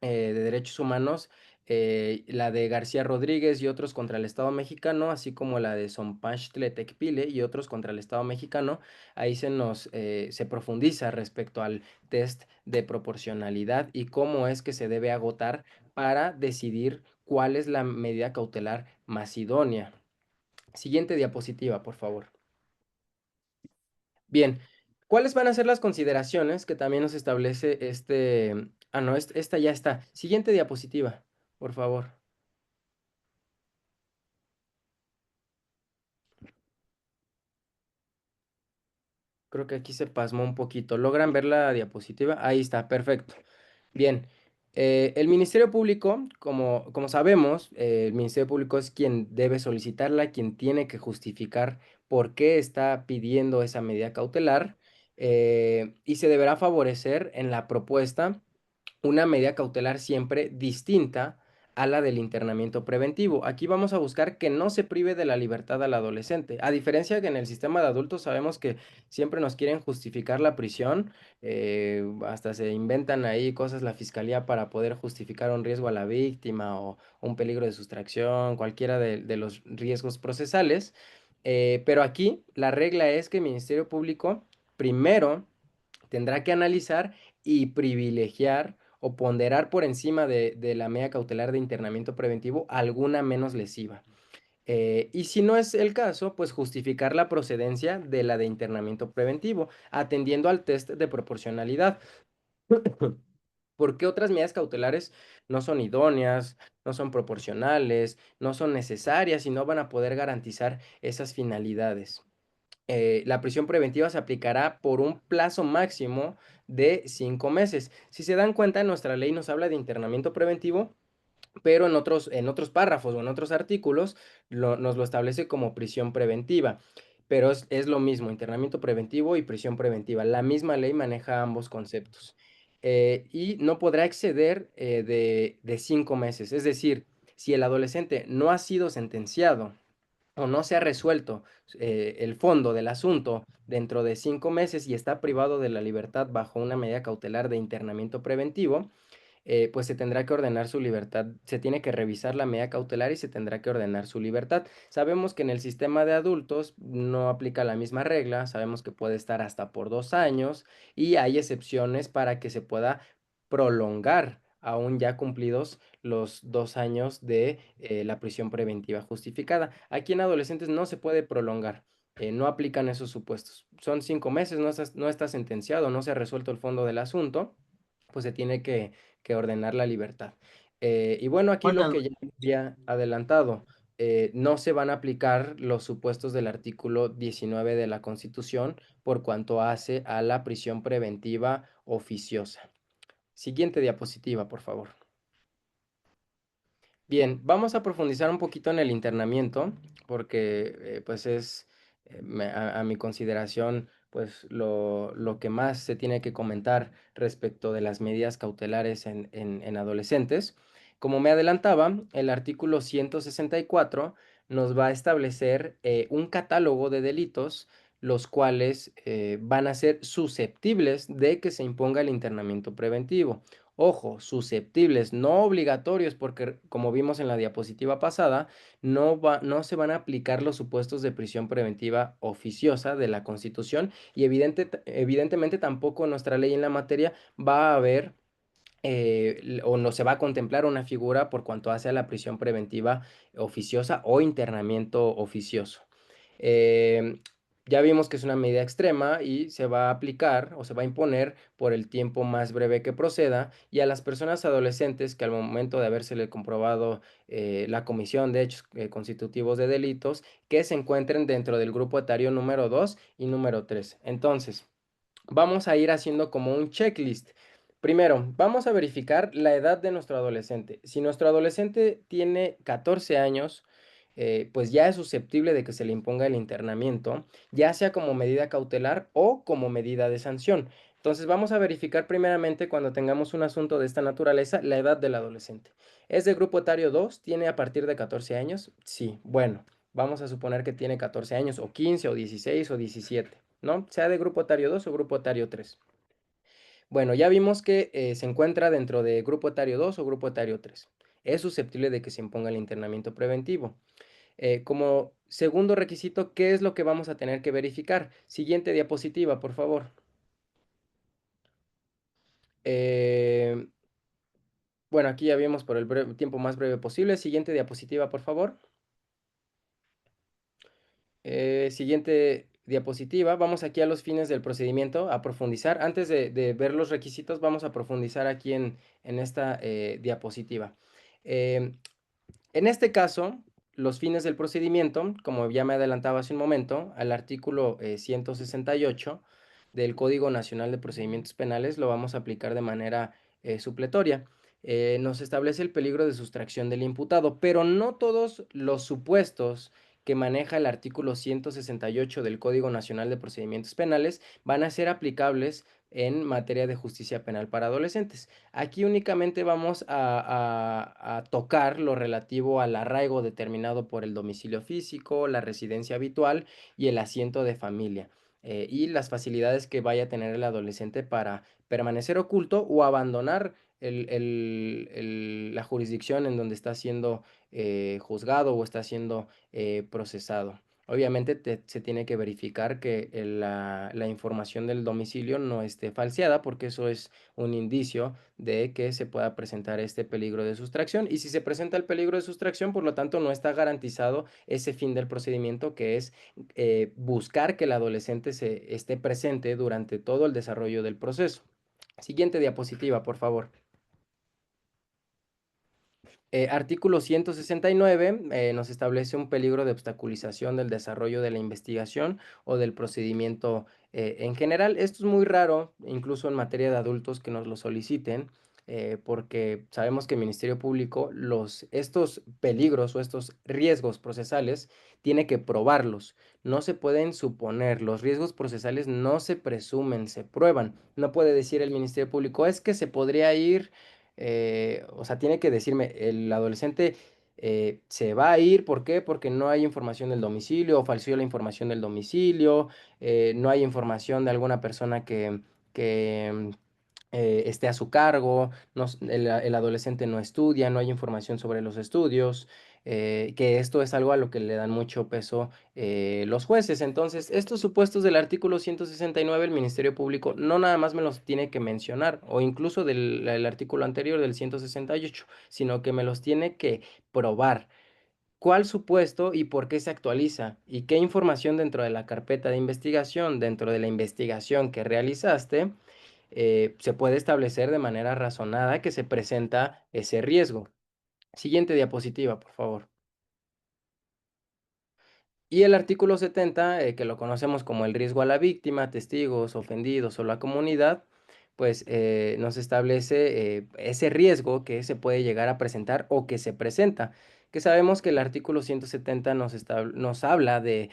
[SPEAKER 1] de Derechos Humanos, la de García Rodríguez y otros contra el Estado mexicano, así como la de Zompantli Tecpile y otros contra el Estado mexicano, ahí se profundiza respecto al test de proporcionalidad y cómo es que se debe agotar para decidir cuál es la medida cautelar más idónea. Siguiente diapositiva, por favor. Bien, ¿cuáles van a ser las consideraciones que también nos establece este... Ah, no, esta ya está. Siguiente diapositiva, por favor. Creo que aquí se pasmó un poquito. ¿Logran ver la diapositiva? Ahí está, perfecto. Bien, el Ministerio Público, como sabemos, el Ministerio Público es quien debe solicitarla, quien tiene que justificar por qué está pidiendo esa medida cautelar, y se deberá favorecer en la propuesta una medida cautelar siempre distinta a la del internamiento preventivo. Aquí vamos a buscar que no se prive de la libertad al adolescente. A diferencia que en el sistema de adultos sabemos que siempre nos quieren justificar la prisión, hasta se inventan ahí cosas la fiscalía para poder justificar un riesgo a la víctima o un peligro de sustracción, cualquiera de los riesgos procesales. Pero aquí la regla es que el Ministerio Público primero tendrá que analizar y privilegiar o ponderar por encima de la medida cautelar de internamiento preventivo alguna menos lesiva. Y si no es el caso, pues justificar la procedencia de la de internamiento preventivo, atendiendo al test de proporcionalidad. Porque otras medidas cautelares no son idóneas, no son proporcionales, no son necesarias y no van a poder garantizar esas finalidades. La prisión preventiva se aplicará por un plazo máximo de 5 meses. Si se dan cuenta, nuestra ley nos habla de internamiento preventivo, pero en otros párrafos o en otros artículos nos lo establece como prisión preventiva. Pero es lo mismo, internamiento preventivo y prisión preventiva. La misma ley maneja ambos conceptos. Y no podrá exceder de 5 meses. Es decir, si el adolescente no ha sido sentenciado o no se ha resuelto el fondo del asunto dentro de 5 meses y está privado de la libertad bajo una medida cautelar de internamiento preventivo, pues se tendrá que ordenar su libertad, se tiene que revisar la medida cautelar y se tendrá que ordenar su libertad. Sabemos que en el sistema de adultos no aplica la misma regla, sabemos que puede estar hasta por 2 años y hay excepciones para que se pueda prolongar aún ya cumplidos los 2 años de la prisión preventiva justificada. Aquí en adolescentes no se puede prolongar. No aplican esos supuestos. Son 5 meses, no está sentenciado, no se ha resuelto el fondo del asunto, pues se tiene que ordenar la libertad. Y bueno, aquí lo
[SPEAKER 3] Oigan,
[SPEAKER 1] que ya había adelantado, no se van a aplicar los supuestos del artículo 19 de la Constitución por cuanto hace a la prisión preventiva oficiosa. Siguiente diapositiva, por favor. Bien, vamos a profundizar un poquito en el internamiento, porque pues es, a mi consideración, pues lo que más se tiene que comentar respecto de las medidas cautelares en adolescentes. Como me adelantaba, el artículo 164 nos va a establecer un catálogo de delitos, los cuales van a ser susceptibles de que se imponga el internamiento preventivo. Ojo, susceptibles, no obligatorios, porque como vimos en la diapositiva pasada, no se van a aplicar los supuestos de prisión preventiva oficiosa de la Constitución y evidentemente tampoco en nuestra ley en la materia va a haber o no se va a contemplar una figura por cuanto hace a la prisión preventiva oficiosa o internamiento oficioso. Eh, ya vimos que es una medida extrema y se va a aplicar o se va a imponer por el tiempo más breve que proceda y a las personas adolescentes que al momento de habérsele comprobado la comisión de hechos constitutivos de delitos que se encuentren dentro del grupo etario número 2 y número 3. Entonces, vamos a ir haciendo como un checklist. Primero, vamos a verificar la edad de nuestro adolescente. Si nuestro adolescente tiene 14 años, pues ya es susceptible de que se le imponga el internamiento, ya sea como medida cautelar o como medida de sanción. Entonces vamos a verificar primeramente cuando tengamos un asunto de esta naturaleza la edad del adolescente. ¿Es de grupo etario 2? ¿Tiene a partir de 14 años? Sí, bueno, vamos a suponer que tiene 14 años o 15 o 16 o 17, ¿no? Sea de grupo etario 2 o grupo etario 3. Bueno, ya vimos que se encuentra dentro de grupo etario 2 o grupo etario 3. Es susceptible de que se imponga el internamiento preventivo. Como segundo requisito, ¿qué es lo que vamos a tener que verificar? Siguiente diapositiva, por favor. Eh, bueno, aquí ya vimos por el tiempo más breve posible. Siguiente diapositiva, por favor. Siguiente diapositiva. Vamos aquí a los fines del procedimiento, a profundizar. Antes de ver los requisitos, vamos a profundizar aquí en esta diapositiva. Eh, En este caso, los fines del procedimiento, como ya me adelantaba hace un momento, al artículo 168 del Código Nacional de Procedimientos Penales lo vamos a aplicar de manera supletoria. Nos establece el peligro de sustracción del imputado, pero no todos los supuestos que maneja el artículo 168 del Código Nacional de Procedimientos Penales van a ser aplicables en materia de justicia penal para adolescentes. Aquí únicamente vamos a tocar lo relativo al arraigo determinado por el domicilio físico, la residencia habitual y el asiento de familia, y las facilidades que vaya a tener el adolescente para permanecer oculto o abandonar la jurisdicción en donde está siendo juzgado o está siendo procesado. Obviamente se tiene que verificar que la información del domicilio no esté falseada, porque eso es un indicio de que se pueda presentar este peligro de sustracción. Y si se presenta el peligro de sustracción, por lo tanto, no está garantizado ese fin del procedimiento, que es buscar que el adolescente se esté presente durante todo el desarrollo del proceso. Siguiente diapositiva, por favor. Artículo 169 nos establece un peligro de obstaculización del desarrollo de la investigación o del procedimiento en general. Esto es muy raro, incluso en materia de adultos, que nos lo soliciten, porque sabemos que el Ministerio Público estos peligros o estos riesgos procesales tiene que probarlos. No se pueden suponer, los riesgos procesales no se presumen, se prueban. No puede decir el Ministerio Público, es que se podría ir, o sea, tiene que decirme, el adolescente se va a ir, ¿por qué? Porque no hay información del domicilio, o falseó la información del domicilio, no hay información de alguna persona que esté a su cargo, el adolescente no estudia, no hay información sobre los estudios, que esto es algo a lo que le dan mucho peso los jueces. Entonces, estos supuestos del artículo 169, el Ministerio Público no nada más me los tiene que mencionar, o incluso del artículo anterior del 168, sino que me los tiene que probar. ¿Cuál supuesto y por qué se actualiza? ¿Y qué información dentro de la carpeta de investigación, dentro de la investigación que realizaste, se puede establecer de manera razonada que se presenta ese riesgo? Siguiente diapositiva, por favor. Y el artículo 70, que lo conocemos como el riesgo a la víctima, testigos, ofendidos o la comunidad, pues nos establece ese riesgo que se puede llegar a presentar o que se presenta. Que sabemos que el artículo 170 nos habla de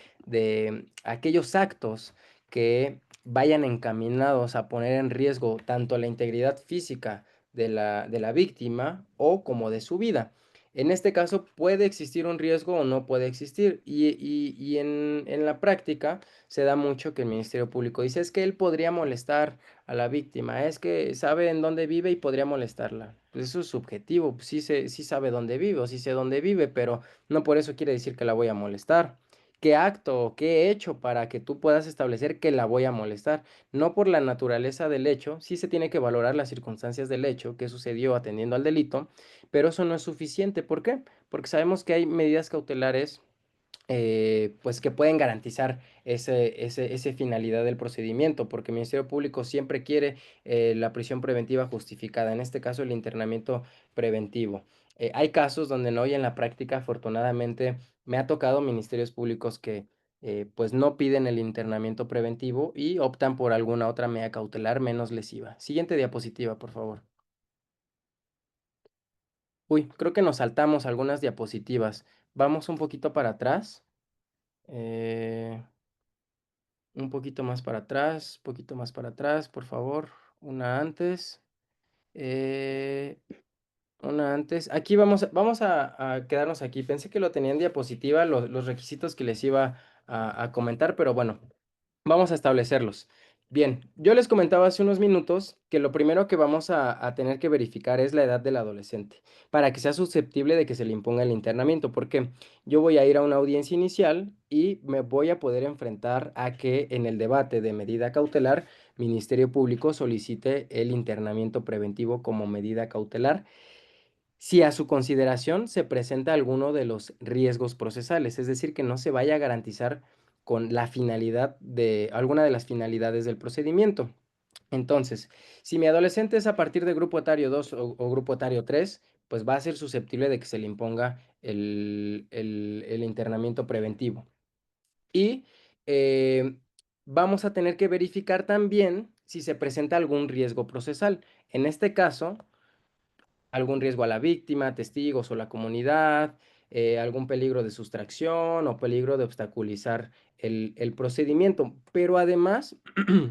[SPEAKER 1] aquellos actos que vayan encaminados a poner en riesgo tanto la integridad física de la víctima o como de su vida. En este caso puede existir un riesgo o no puede existir. Y en la práctica se da mucho que el Ministerio Público dice, es que él podría molestar a la víctima, es que sabe en dónde vive y podría molestarla. Pues eso es subjetivo, pues sí sabe dónde vive o sí sé dónde vive, pero no por eso quiere decir que la voy a molestar. ¿Qué acto o qué he hecho para que tú puedas establecer que la voy a molestar? No por la naturaleza del hecho, sí se tiene que valorar las circunstancias del hecho, qué sucedió atendiendo al delito, pero eso no es suficiente. ¿Por qué? Porque sabemos que hay medidas cautelares pues que pueden garantizar ese finalidad del procedimiento, porque el Ministerio Público siempre quiere la prisión preventiva justificada, en este caso el internamiento preventivo. Hay casos donde no, y en la práctica afortunadamente me ha tocado ministerios públicos que pues no piden el internamiento preventivo y optan por alguna otra medida cautelar menos lesiva. Siguiente diapositiva, por favor. Uy, creo que nos saltamos algunas diapositivas. Vamos un poquito para atrás. Eh, Un poquito más para atrás, poquito más para atrás, por favor. Una antes. Eh, una antes. Aquí vamos a quedarnos aquí. Pensé que lo tenía en diapositiva, los requisitos que les iba a comentar, pero bueno, vamos a establecerlos. Bien, yo les comentaba hace unos minutos que lo primero que vamos a tener que verificar es la edad del adolescente, para que sea susceptible de que se le imponga el internamiento, porque yo voy a ir a una audiencia inicial y me voy a poder enfrentar a que en el debate de medida cautelar, Ministerio Público solicite el internamiento preventivo como medida cautelar si a su consideración se presenta alguno de los riesgos procesales, es decir, que no se vaya a garantizar con la finalidad de alguna de las finalidades del procedimiento. Entonces, si mi adolescente es a partir de grupo etario 2 o grupo etario 3, pues va a ser susceptible de que se le imponga el internamiento preventivo. Y vamos a tener que verificar también si se presenta algún riesgo procesal. En este caso, algún riesgo a la víctima, testigos o la comunidad, algún peligro de sustracción o peligro de obstaculizar el procedimiento. Pero además,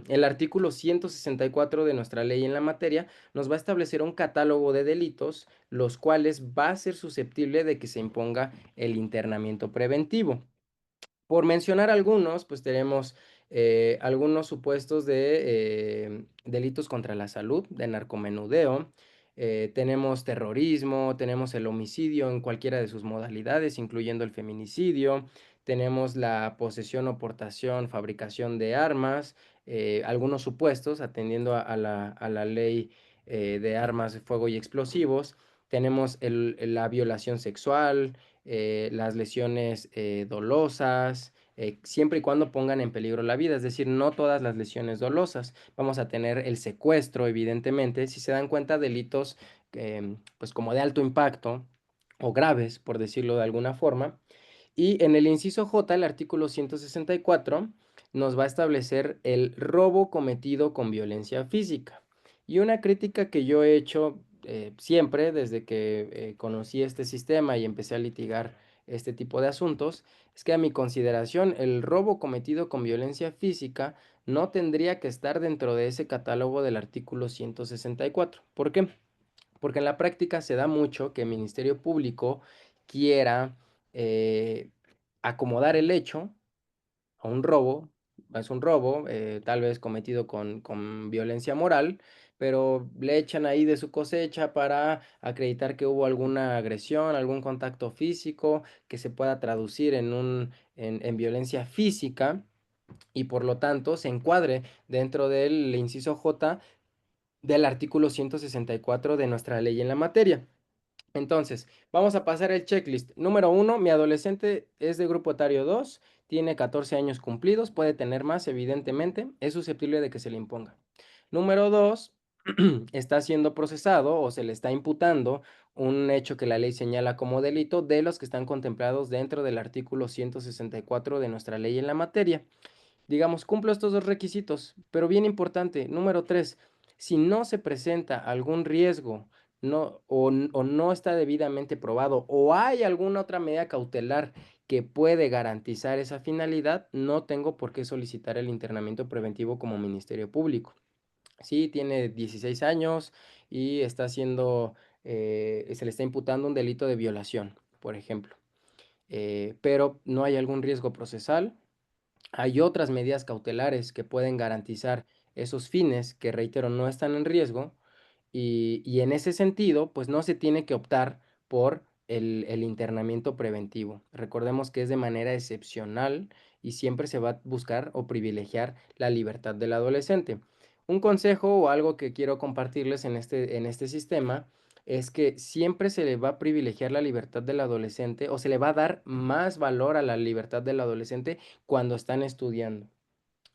[SPEAKER 1] el artículo 164 de nuestra ley en la materia nos va a establecer un catálogo de delitos, los cuales va a ser susceptible de que se imponga el internamiento preventivo. Por mencionar algunos, pues tenemos algunos supuestos de delitos contra la salud, de narcomenudeo, tenemos terrorismo, tenemos el homicidio en cualquiera de sus modalidades, incluyendo el feminicidio, tenemos la posesión o portación, fabricación de armas, algunos supuestos atendiendo a la ley de armas de fuego y explosivos, tenemos la violación sexual, las lesiones dolosas, siempre y cuando pongan en peligro la vida, es decir, no todas las lesiones dolosas. Vamos a tener el secuestro, evidentemente, si se dan cuenta, delitos pues como de alto impacto o graves, por decirlo de alguna forma. Y en el inciso J, el artículo 164, nos va a establecer el robo cometido con violencia física. Y una crítica que yo he hecho siempre desde que conocí este sistema y empecé a litigar este tipo de asuntos, es que a mi consideración el robo cometido con violencia física no tendría que estar dentro de ese catálogo del artículo 164. ¿Por qué? Porque en la práctica se da mucho que el Ministerio Público quiera eh, acomodar el hecho a un robo, es un robo, tal vez cometido con violencia moral, pero le echan ahí de su cosecha para acreditar que hubo alguna agresión, algún contacto físico que se pueda traducir en violencia física y por lo tanto se encuadre dentro del inciso J del artículo 164 de nuestra ley en la materia. Entonces, vamos a pasar el checklist. Número uno, mi adolescente es de grupo etario 2, tiene 14 años cumplidos, puede tener más, evidentemente, es susceptible de que se le imponga. Número 2, está siendo procesado o se le está imputando un hecho que la ley señala como delito de los que están contemplados dentro del artículo 164 de nuestra ley en la materia. Digamos, cumplo estos dos requisitos, pero bien importante, número tres, si no se presenta algún riesgo o no está debidamente probado o hay alguna otra medida cautelar que puede garantizar esa finalidad, no tengo por qué solicitar el internamiento preventivo como Ministerio Público. Sí, tiene 16 años y está haciendo, se le está imputando un delito de violación, por ejemplo, pero no hay algún riesgo procesal, hay otras medidas cautelares que pueden garantizar esos fines que, reitero, no están en riesgo y en ese sentido, pues no se tiene que optar por el internamiento preventivo. Recordemos que es de manera excepcional y siempre se va a buscar o privilegiar la libertad del adolescente. Un consejo o algo que quiero compartirles en este sistema es que siempre se le va a privilegiar la libertad del adolescente o se le va a dar más valor a la libertad del adolescente cuando están estudiando.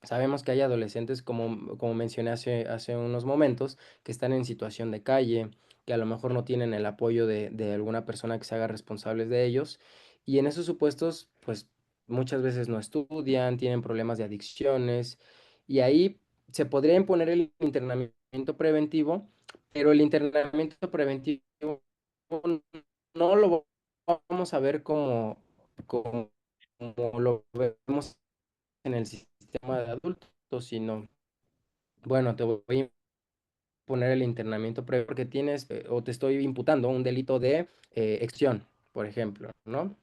[SPEAKER 1] Sabemos que hay adolescentes, como mencioné hace unos momentos, que están en situación de calle, que a lo mejor no tienen el apoyo de alguna persona que se haga responsable de ellos. Y en esos supuestos, pues muchas veces no estudian, tienen problemas de adicciones. Y ahí se podría imponer el internamiento preventivo, pero el internamiento preventivo no lo vamos a ver como lo vemos en el sistema sistema de adultos, sino, bueno, te voy a poner el internamiento previo porque tienes o te estoy imputando un delito de extorsión, por ejemplo, ¿no?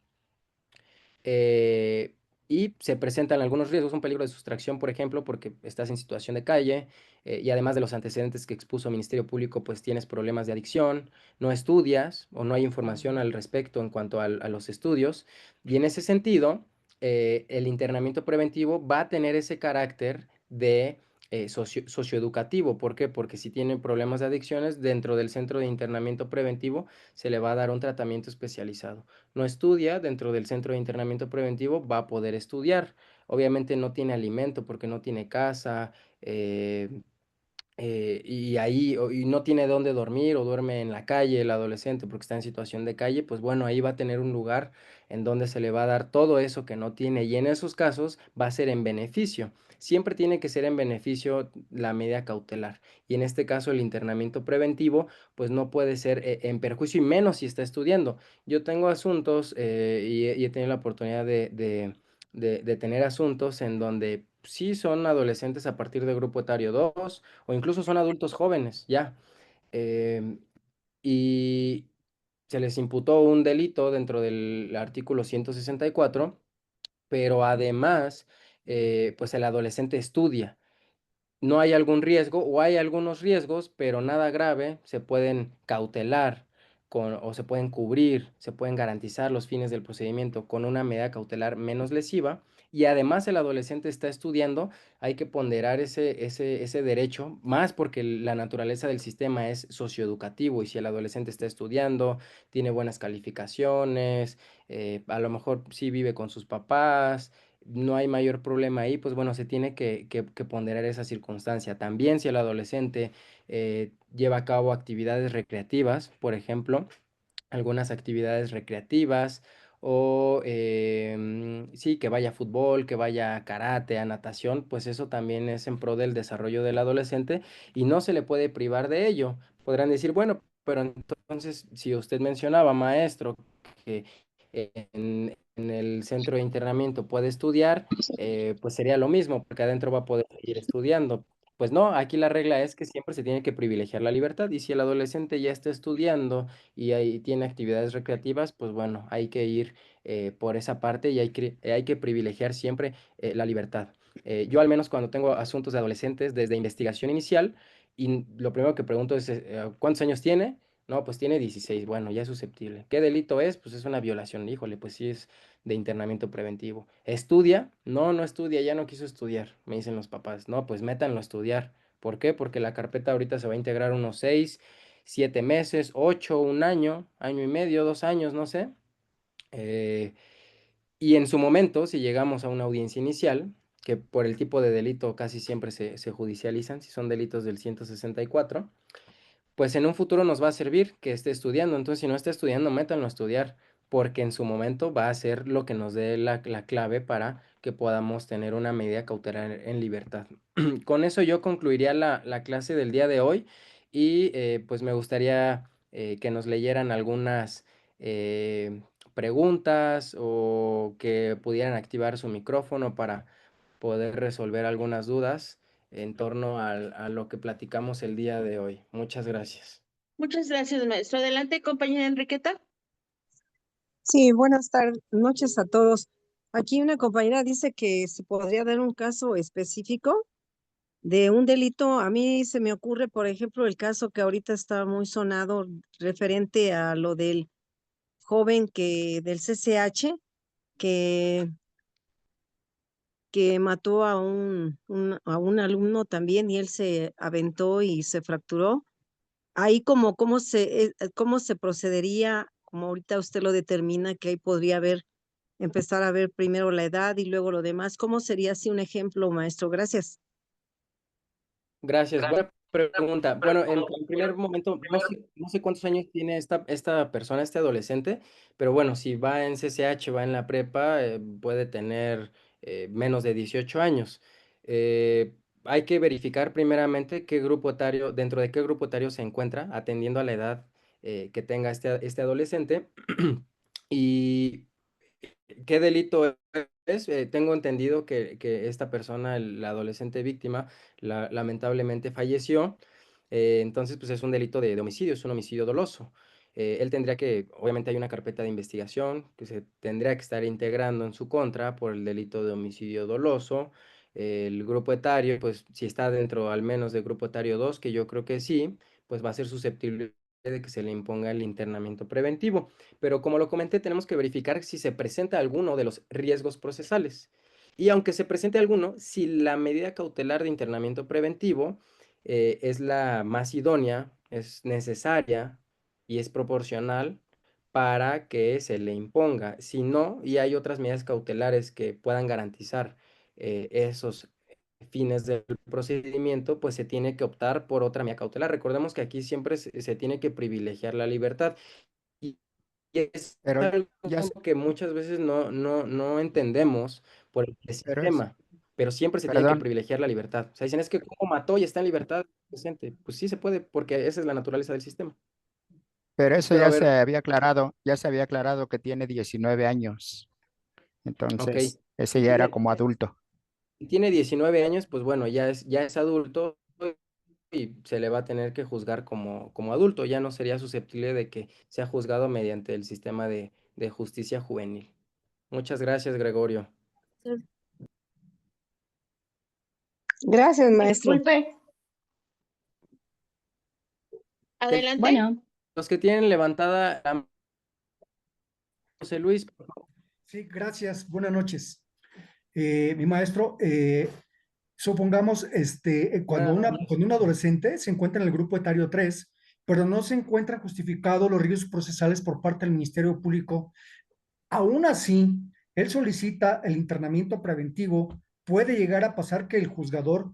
[SPEAKER 1] eh, y se presentan algunos riesgos, un peligro de sustracción, por ejemplo, porque estás en situación de calle y además de los antecedentes que expuso el Ministerio Público, pues tienes problemas de adicción, no estudias o no hay información al respecto en cuanto a los estudios. Y en ese sentido, el internamiento preventivo va a tener ese carácter de socioeducativo. ¿Por qué? Porque si tiene problemas de adicciones, dentro del centro de internamiento preventivo se le va a dar un tratamiento especializado. No estudia dentro del centro de internamiento preventivo, va a poder estudiar. Obviamente no tiene alimento porque no tiene casa, eh, y ahí y no tiene dónde dormir o duerme en la calle el adolescente porque está en situación de calle, pues bueno, ahí va a tener un lugar en donde se le va a dar todo eso que no tiene y en esos casos va a ser en beneficio. Siempre tiene que ser en beneficio la medida cautelar y en este caso el internamiento preventivo pues no puede ser en perjuicio y menos si está estudiando. Yo tengo asuntos y he tenido la oportunidad de tener asuntos en donde sí son adolescentes a partir de grupo etario 2 o incluso son adultos jóvenes ya. em, y se les imputó un delito dentro del artículo 164, pero además, pues el adolescente estudia. No hay algún riesgo o hay algunos riesgos, pero nada grave, se pueden cautelar o se pueden cubrir, se pueden garantizar los fines del procedimiento con una medida cautelar menos lesiva y además el adolescente está estudiando, hay que ponderar ese derecho, más porque la naturaleza del sistema es socioeducativo y si el adolescente está estudiando, tiene buenas calificaciones, a lo mejor sí vive con sus papás, no hay mayor problema ahí, pues bueno, se tiene que ponderar esa circunstancia. También si el adolescente lleva a cabo actividades recreativas, por ejemplo, algunas actividades recreativas o sí, que vaya a fútbol, que vaya a karate, a natación, pues eso también es en pro del desarrollo del adolescente y no se le puede privar de ello. Podrán decir, bueno, pero entonces, si usted mencionaba, maestro, que en el centro de internamiento puede estudiar, pues sería lo mismo, porque adentro va a poder seguir estudiando. Pues no, aquí la regla es que siempre se tiene que privilegiar la libertad y si el adolescente ya está estudiando y ahí tiene actividades recreativas, pues bueno, hay que ir por esa parte y hay que privilegiar siempre la libertad. Yo al menos cuando tengo asuntos de adolescentes desde investigación inicial y lo primero que pregunto es, ¿cuántos años tiene? No, pues tiene 16. Bueno, ya es susceptible. ¿Qué delito es? Pues es una violación. Híjole, pues sí es de internamiento preventivo. ¿Estudia? No, no estudia, ya no quiso estudiar, me dicen los papás. No, pues métanlo a estudiar. ¿Por qué? Porque la carpeta ahorita se va a integrar unos 6, 7 meses, 8, un año, año y medio, 2 años, no sé. Eh, y en su momento, si llegamos a una audiencia inicial, que por el tipo de delito casi siempre se judicializan, si son delitos del 164, pues en un futuro nos va a servir que esté estudiando. Entonces, si no está estudiando, métanlo a estudiar, porque en su momento va a ser lo que nos dé la clave para que podamos tener una medida cautelar en libertad. Con eso yo concluiría la clase del día de hoy y pues me gustaría que nos leyeran algunas preguntas o que pudieran activar su micrófono para poder resolver algunas dudas en torno a lo que platicamos el día de hoy. Muchas gracias.
[SPEAKER 5] Muchas gracias, maestro. Adelante, compañera Enriqueta.
[SPEAKER 3] Sí, buenas tardes, noches a todos. Aquí una compañera dice que se podría dar un caso específico de un delito. A mí se me ocurre, por ejemplo, el caso que ahorita está muy sonado referente a lo del joven del CCH que, que mató a a un alumno también y él se aventó y se fracturó. Ahí cómo se procedería, como ahorita usted lo determina, que ahí podría empezar a ver primero la edad y luego lo demás. ¿Cómo sería así un ejemplo, maestro? Gracias.
[SPEAKER 1] Gracias. Buena pregunta. Bueno, en primer momento, no sé cuántos años tiene esta persona, este adolescente, pero bueno, si va en CCH, va en la prepa, puede tener menos de 18 años. Hay que verificar primeramente qué grupo etario, dentro de qué grupo etario se encuentra, atendiendo a la edad que tenga este adolescente. Y ¿Qué delito es? Tengo entendido que esta persona, la adolescente víctima, lamentablemente falleció. Entonces, pues es un delito de homicidio, es un homicidio doloso. Él tendría que, obviamente hay una carpeta de investigación que se tendría que estar integrando en su contra por el delito de homicidio doloso. El grupo etario, pues si está dentro al menos del grupo etario 2, que yo creo que sí, pues va a ser susceptible de que se le imponga el internamiento preventivo. Pero como lo comenté, tenemos que verificar si se presenta alguno de los riesgos procesales. Y aunque se presente alguno, si la medida cautelar de internamiento preventivo es la más idónea, es necesaria y es proporcional para que se le imponga. Si no, y hay otras medidas cautelares que puedan garantizar esos fines del procedimiento, pues se tiene que optar por otra medida cautelar. Recordemos que aquí siempre se tiene que privilegiar la libertad. Y es
[SPEAKER 2] Pero
[SPEAKER 1] algo
[SPEAKER 2] ya,
[SPEAKER 1] que muchas veces no entendemos por el
[SPEAKER 2] pero es,
[SPEAKER 1] sistema, pero siempre se tiene que
[SPEAKER 2] perdón,
[SPEAKER 1] privilegiar la libertad. O sea, dicen, es que cómo mató y está en libertad presente. Pues sí se puede, porque esa es la naturaleza del sistema.
[SPEAKER 2] pero eso
[SPEAKER 1] Espero haber,
[SPEAKER 2] ya se había aclarado que tiene 19 años.
[SPEAKER 1] ok.
[SPEAKER 2] Entonces, ese
[SPEAKER 1] Si
[SPEAKER 2] ya era
[SPEAKER 1] tiene,
[SPEAKER 2] como adulto.
[SPEAKER 1] si tiene 19 años, pues bueno, ya es adulto y se le va a tener que juzgar como adulto. Ya no sería susceptible de que sea juzgado mediante el sistema de justicia juvenil. Muchas gracias, Gregorio.
[SPEAKER 3] Gracias, maestro.
[SPEAKER 5] Disculpe,
[SPEAKER 1] Que
[SPEAKER 5] adelante.
[SPEAKER 1] los que tienen levantada la mano, José Luis,
[SPEAKER 6] Sí, gracias. Buenas noches. Mi maestro, supongamos,
[SPEAKER 1] buenas noches.
[SPEAKER 6] cuando un adolescente se encuentra en el grupo etario 3, pero no se encuentran justificados los riesgos procesales por parte del Ministerio Público, aún así, él solicita el internamiento preventivo, puede llegar a pasar que el juzgador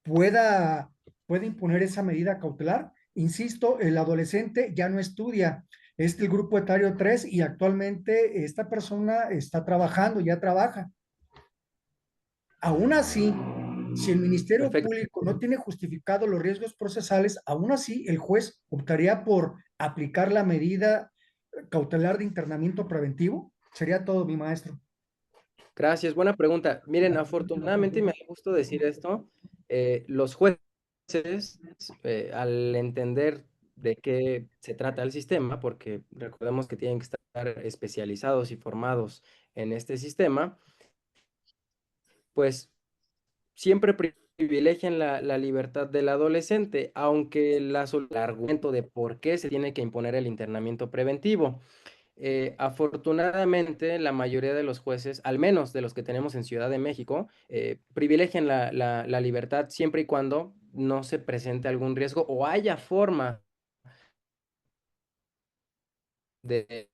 [SPEAKER 6] pueda, pueda imponer esa medida cautelar. Insisto, el adolescente ya no estudia, es del grupo etario 3 y actualmente esta persona está trabajando, ya trabaja. Aún así, si el Ministerio
[SPEAKER 1] Perfecto.
[SPEAKER 6] Público no tiene justificado los riesgos procesales, aún así el juez optaría por aplicar la medida cautelar de internamiento preventivo. Sería todo, mi maestro.
[SPEAKER 1] Gracias, buena pregunta. Miren, afortunadamente, y me da gusto decir esto, los jueces, al entender de qué se trata el sistema, porque recordemos que tienen que estar especializados y formados en este sistema, pues siempre privilegian la libertad del adolescente, aunque el argumento de por qué se tiene que imponer el internamiento preventivo. Afortunadamente, la mayoría de los jueces, al menos de los que tenemos en Ciudad de México, privilegian la libertad siempre y cuando no se presente algún riesgo o haya forma de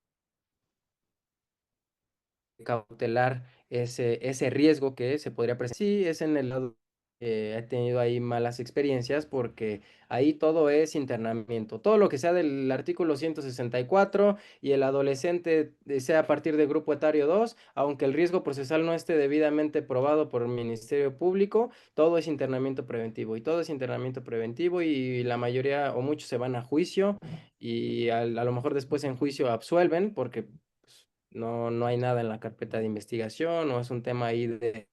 [SPEAKER 1] cautelar ese riesgo que se podría presentar. Sí, es en el lado, he tenido ahí malas experiencias porque ahí todo es internamiento. Todo lo que sea del artículo 164 y el adolescente sea a partir del grupo etario 2, aunque el riesgo procesal no esté debidamente probado por el Ministerio Público, todo es internamiento preventivo y todo es internamiento preventivo y la mayoría o muchos se van a juicio y a lo mejor después en juicio absuelven porque pues, no hay nada en la carpeta de investigación o es un tema ahí de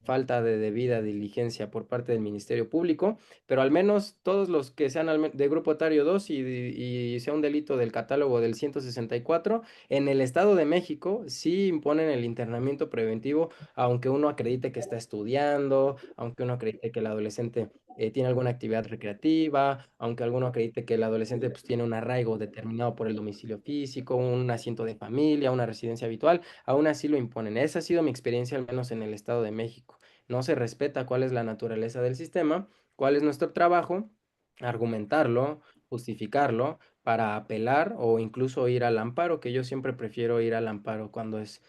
[SPEAKER 1] falta de debida diligencia por parte del Ministerio Público, pero al menos todos los que sean de grupo etario 2 y sea un delito del catálogo del 164, en el Estado de México sí imponen el internamiento preventivo, aunque uno acredite que está estudiando, aunque uno acredite que el adolescente tiene alguna actividad recreativa, aunque alguno acredite que el adolescente pues, tiene un arraigo determinado por el domicilio físico, un asiento de familia, una residencia habitual, aún así lo imponen. Esa ha sido mi experiencia, al menos en el Estado de México. No se respeta cuál es la naturaleza del sistema, cuál es nuestro trabajo, argumentarlo, justificarlo para apelar o incluso ir al amparo, que yo siempre prefiero ir al amparo cuando es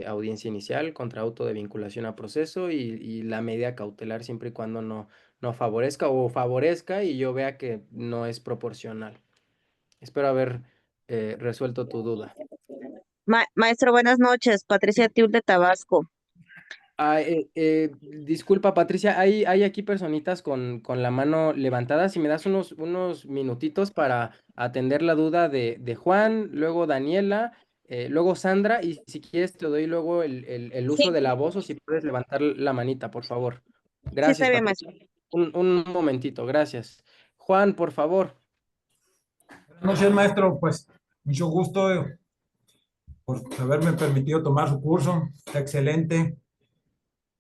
[SPEAKER 1] audiencia inicial contra auto de vinculación a proceso y la medida cautelar siempre y cuando no favorezca o favorezca y yo vea que no es proporcional. Espero haber resuelto tu duda.
[SPEAKER 7] Maestro, buenas noches. Patricia Tiul de Tabasco.
[SPEAKER 1] Disculpa, Patricia, hay aquí personitas con la mano levantada. Si me das unos minutitos para atender la duda de Juan, luego Daniela Luego Sandra, y si quieres te doy luego el uso
[SPEAKER 7] Sí,
[SPEAKER 1] de la voz o si puedes levantar la manita, por favor.
[SPEAKER 7] sí
[SPEAKER 1] Gracias,
[SPEAKER 7] está bien, maestro.
[SPEAKER 1] Patricia. Un momentito, gracias. Juan, por favor.
[SPEAKER 8] Buenas noches, maestro. Pues mucho gusto por haberme permitido tomar su curso. Está excelente.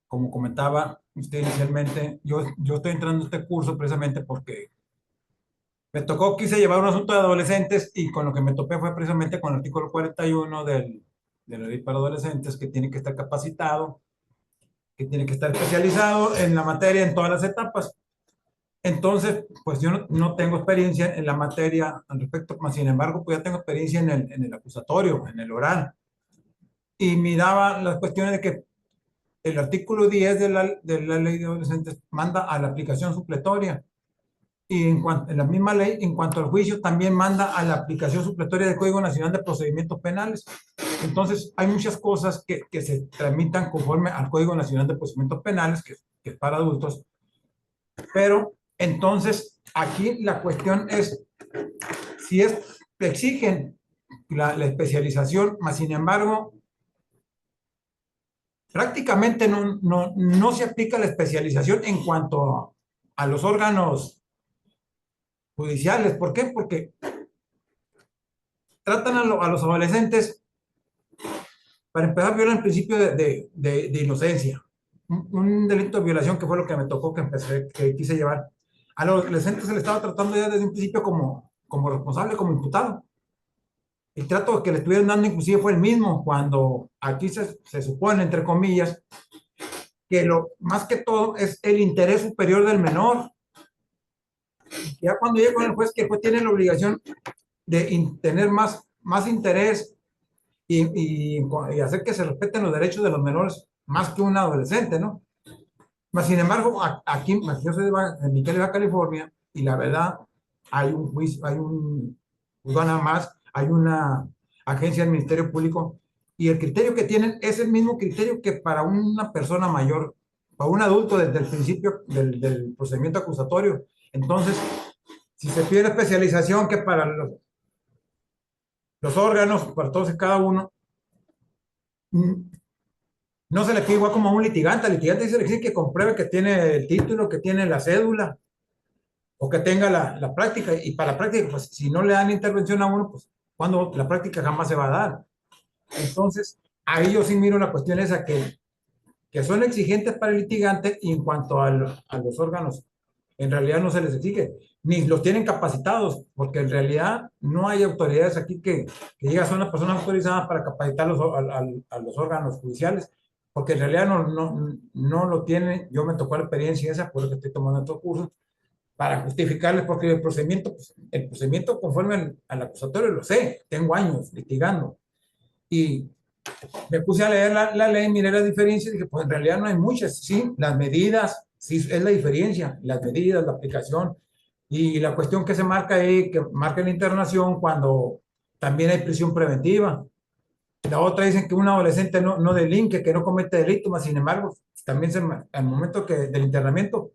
[SPEAKER 8] Como comentaba usted inicialmente, yo estoy entrando a este curso precisamente porque me tocó, quise llevar un asunto de adolescentes y con lo que me topé fue precisamente con el artículo 41 de la ley para adolescentes, que tiene que estar capacitado, que tiene que estar especializado en la materia en todas las etapas. Entonces, pues yo no tengo experiencia en la materia al respecto, mas sin embargo, pues ya tengo experiencia en el acusatorio, en el oral. Y miraba las cuestiones de que el artículo 10 de la ley de adolescentes manda a la aplicación supletoria. Y en la misma ley, en cuanto al juicio, también manda a la aplicación supletoria del Código Nacional de Procedimientos Penales. Entonces, hay muchas cosas que se tramitan conforme al Código Nacional de Procedimientos Penales, que es para adultos. Pero entonces, aquí la cuestión es si exigen la especialización, mas sin embargo, prácticamente no se aplica la especialización en cuanto a los órganos judiciales. ¿Por qué? Porque tratan a los adolescentes, para empezar, violan el principio de inocencia. Un delito de violación que fue lo que me tocó que quise llevar. A los adolescentes se les estaba tratando ya desde un principio como responsable, como imputado. El trato que le estuvieron dando inclusive fue el mismo, cuando aquí se supone, entre comillas, que lo más que todo es el interés superior del menor. Ya cuando llega con el juez, que el juez tiene la obligación de tener más interés y hacer que se respeten los derechos de los menores más que un adolescente, ¿no? Mas, sin embargo, aquí, yo soy de Miguel, Baja California, y la verdad, hay un juicio, juzgado nada más, hay una agencia del Ministerio Público, y el criterio que tienen es el mismo criterio que para una persona mayor, para un adulto desde el principio del procedimiento acusatorio. Entonces, si se pide especialización que para los órganos, para todos y cada uno, no se le pide igual como a un litigante. Al litigante se le exige que compruebe que tiene el título, que tiene la cédula, o que tenga la práctica. Y para la práctica, pues si no le dan intervención a uno, pues cuando la práctica jamás se va a dar. Entonces, ahí yo sí miro la cuestión esa que son exigentes para el litigante, y en cuanto a los órganos, en realidad no se les exige, ni los tienen capacitados, porque en realidad no hay autoridades aquí que digan son las personas autorizadas para capacitar a los órganos judiciales, porque en realidad no lo tienen. Yo me tocó la experiencia esa, por lo que estoy tomando estos cursos, para justificarles, porque el procedimiento conforme al acusatorio lo sé, tengo años litigando, y me puse a leer la ley, miré las diferencias y dije, pues en realidad no hay muchas. Sí, las medidas, sí es la diferencia, las medidas, la aplicación y la cuestión que se marca ahí, que marca la internación cuando también hay prisión preventiva. La otra dicen que un adolescente no delinque, que no comete delito, mas sin embargo, también al momento del internamiento,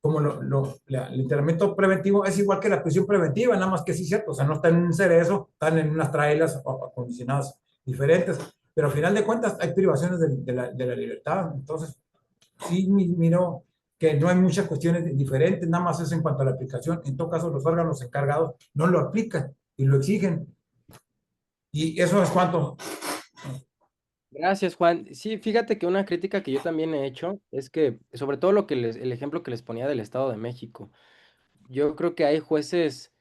[SPEAKER 8] como el internamiento preventivo es igual que la prisión preventiva, nada más que sí, cierto, o sea, no están en un cerezo, están en unas trailas acondicionadas diferentes, pero al final de cuentas hay privaciones de la libertad. Entonces, sí miro que no hay muchas cuestiones diferentes, nada más es en cuanto a la aplicación. En todo caso, los órganos encargados no lo aplican y lo exigen. Y eso es cuanto.
[SPEAKER 1] Gracias, Juan. Sí, fíjate que una crítica que yo también he hecho es que, sobre todo el ejemplo que les ponía del Estado de México, yo creo que hay jueces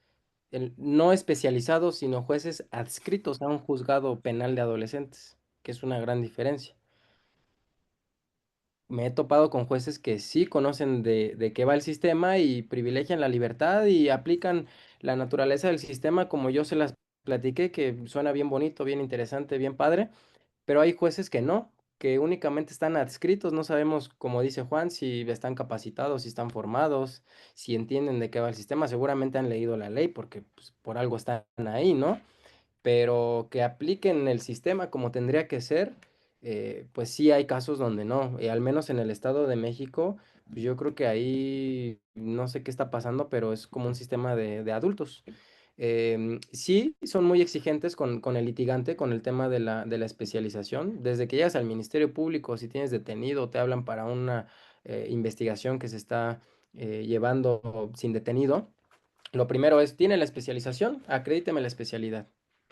[SPEAKER 1] no especializados, sino jueces adscritos a un juzgado penal de adolescentes, que es una gran diferencia. Me he topado con jueces que sí conocen de qué va el sistema y privilegian la libertad y aplican la naturaleza del sistema como yo se las platiqué, que suena bien bonito, bien interesante, bien padre, pero hay jueces que no, que únicamente están adscritos, no sabemos, como dice Juan, si están capacitados, si están formados, si entienden de qué va el sistema, seguramente han leído la ley porque pues, por algo están ahí, ¿no? Pero que apliquen el sistema como tendría que ser, pues sí hay casos donde no, y al menos en el Estado de México, pues yo creo que ahí no sé qué está pasando, pero es como un sistema de adultos. Sí, son muy exigentes con el litigante, con el tema de la especialización. Desde que llegas al Ministerio Público, si tienes detenido, te hablan para una investigación que se está llevando sin detenido. Lo primero es, ¿tiene la especialización? Acredíteme la especialidad.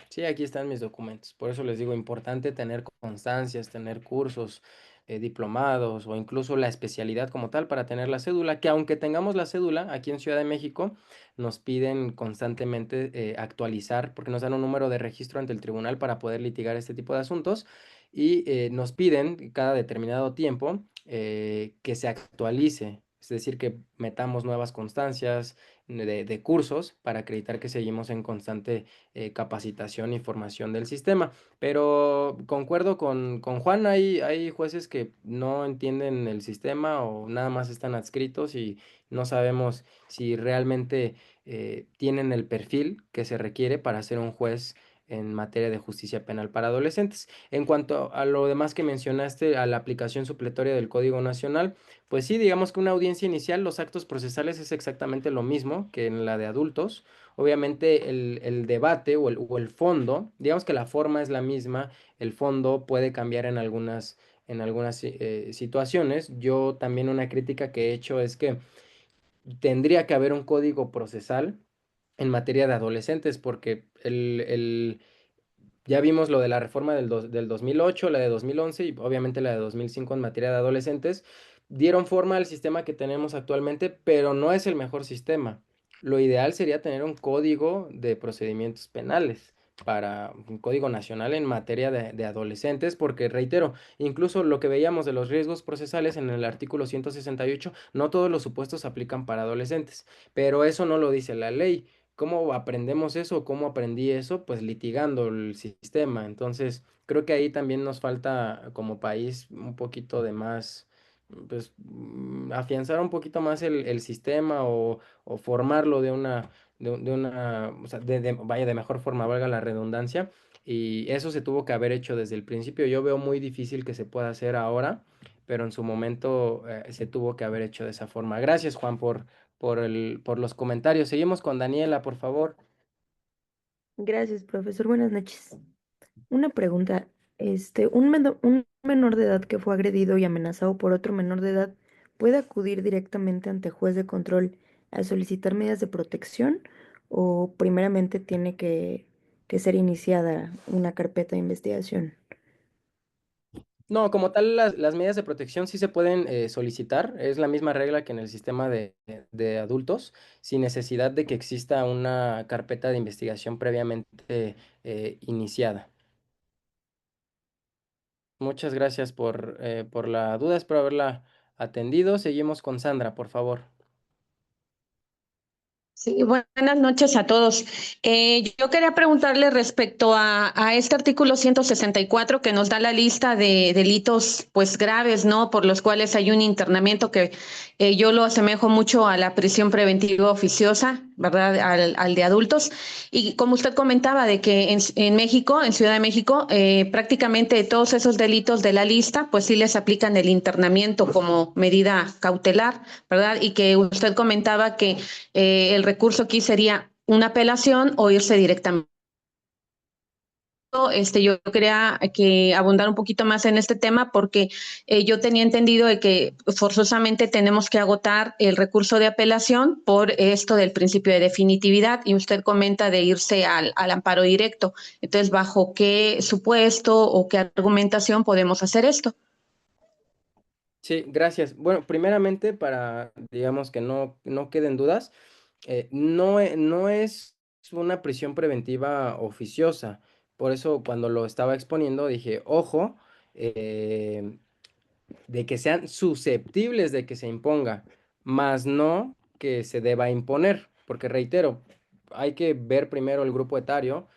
[SPEAKER 1] Sí, aquí están mis documentos. Por eso les digo, importante tener constancias, tener cursos, diplomados o incluso la especialidad como tal para tener la cédula, que aunque tengamos la cédula aquí en Ciudad de México, nos piden constantemente actualizar porque nos dan un número de registro ante el tribunal para poder litigar este tipo de asuntos y nos piden cada determinado tiempo que se actualice. Es decir, que metamos nuevas constancias de cursos para acreditar que seguimos en constante capacitación y formación del sistema. Pero concuerdo con Juan, hay jueces que no entienden el sistema o nada más están adscritos y no sabemos si realmente tienen el perfil que se requiere para ser un juez en materia de justicia penal para adolescentes. En cuanto a lo demás que mencionaste, a la aplicación supletoria del Código Nacional, pues sí, digamos que una audiencia inicial, los actos procesales es exactamente lo mismo que en la de adultos. Obviamente el debate o el fondo, digamos que la forma es la misma, el fondo puede cambiar en algunas situaciones. Yo también una crítica que he hecho es que tendría que haber un código procesal en materia de adolescentes, porque ya vimos lo de la reforma del 2008, la de 2011 y obviamente la de 2005 en materia de adolescentes. Dieron forma al sistema que tenemos actualmente, pero no es el mejor sistema. Lo ideal sería tener un código de procedimientos penales para un código nacional en materia de adolescentes, porque reitero, incluso lo que veíamos de los riesgos procesales en el artículo 168, no todos los supuestos aplican para adolescentes, pero eso no lo dice la ley. ¿Cómo aprendemos eso? ¿Cómo aprendí eso? Pues litigando el sistema. Entonces, creo que ahí también nos falta como país un poquito de más, pues, afianzar un poquito más el sistema o formarlo de una, o sea, vaya, de mejor forma, valga la redundancia. Y eso se tuvo que haber hecho desde el principio. Yo veo muy difícil que se pueda hacer ahora, pero en su momento se tuvo que haber hecho de esa forma. Gracias, Juan, por los comentarios. Seguimos con Daniela, por favor.
[SPEAKER 9] Gracias, profesor. Buenas noches. Una pregunta. Un menor de edad que fue agredido y amenazado por otro menor de edad puede acudir directamente ante juez de control a solicitar medidas de protección o primeramente tiene que ser iniciada una carpeta de investigación.
[SPEAKER 1] No, como tal, las medidas de protección sí se pueden solicitar. Es la misma regla que en el sistema de adultos, sin necesidad de que exista una carpeta de investigación previamente iniciada. Muchas gracias por la duda, espero haberla atendido. Seguimos con Sandra, por favor.
[SPEAKER 5] Sí, buenas noches a todos. Yo quería preguntarle respecto a este artículo 164 que nos da la lista de delitos pues graves, ¿no? Por los cuales hay un internamiento que yo lo asemejo mucho a la prisión preventiva oficiosa, ¿verdad? Al de adultos. Y como usted comentaba de que en México, en Ciudad de México, prácticamente todos esos delitos de la lista pues sí les aplican el internamiento como medida cautelar, ¿verdad? Y que usted comentaba que el recurso aquí sería una apelación o irse directamente. Yo quería que abundar un poquito más en este tema porque yo tenía entendido de que forzosamente tenemos que agotar el recurso de apelación por esto del principio de definitividad y usted comenta de irse al amparo directo. Entonces, ¿bajo qué supuesto o qué argumentación podemos hacer esto?
[SPEAKER 1] Sí, gracias. Bueno, primeramente, para, digamos que no queden dudas, no es una prisión preventiva oficiosa. Por eso, cuando lo estaba exponiendo, dije, ojo, eh, de que sean susceptibles de que se imponga, más no que se deba imponer, porque reitero, hay que ver primero el grupo etario,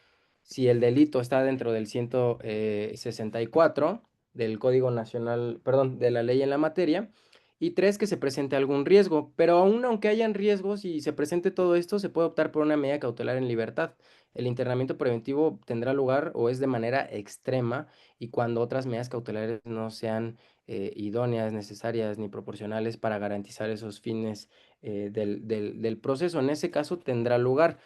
[SPEAKER 1] si el delito está dentro del 164 del Código Nacional, perdón, de la ley en la materia, y tres, que se presente algún riesgo, pero aún aunque hayan riesgos y se presente todo esto, se puede optar por una medida cautelar en libertad. El internamiento preventivo tendrá lugar o es de manera extrema y cuando otras medidas cautelares no sean idóneas, necesarias ni proporcionales para garantizar esos fines del proceso. En ese caso tendrá lugar.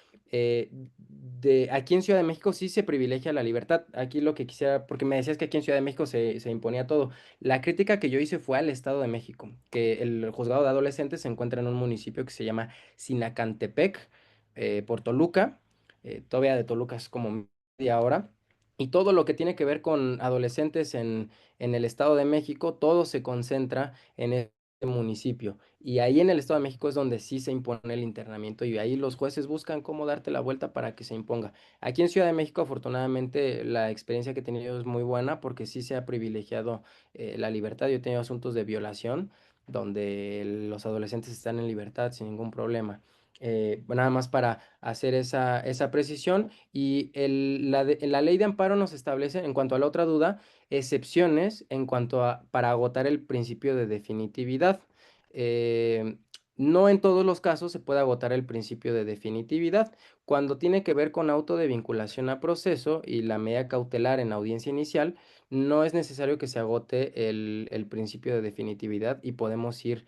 [SPEAKER 1] aquí en Ciudad de México sí se privilegia la libertad. Aquí lo que quisiera, porque me decías que aquí en Ciudad de México se imponía todo. La crítica que yo hice fue al Estado de México, que el juzgado de adolescentes se encuentra en un municipio que se llama Sinacantepec, por Toluca. Todavía de Toluca es como media hora. Y todo lo que tiene que ver con adolescentes en el Estado de México, todo se concentra en este municipio. Y ahí en el Estado de México es donde sí se impone el internamiento y ahí los jueces buscan cómo darte la vuelta para que se imponga. Aquí en Ciudad de México, afortunadamente, la experiencia que he tenido es muy buena porque sí se ha privilegiado la libertad. Yo he tenido asuntos de violación donde los adolescentes están en libertad sin ningún problema. Nada más para hacer esa precisión y la ley de amparo nos establece, en cuanto a la otra duda, excepciones en cuanto a para agotar el principio de definitividad. Eh, no en todos los casos se puede agotar el principio de definitividad. Cuando tiene que ver con auto de vinculación a proceso y la medida cautelar en audiencia inicial, no es necesario que se agote el principio de definitividad y podemos ir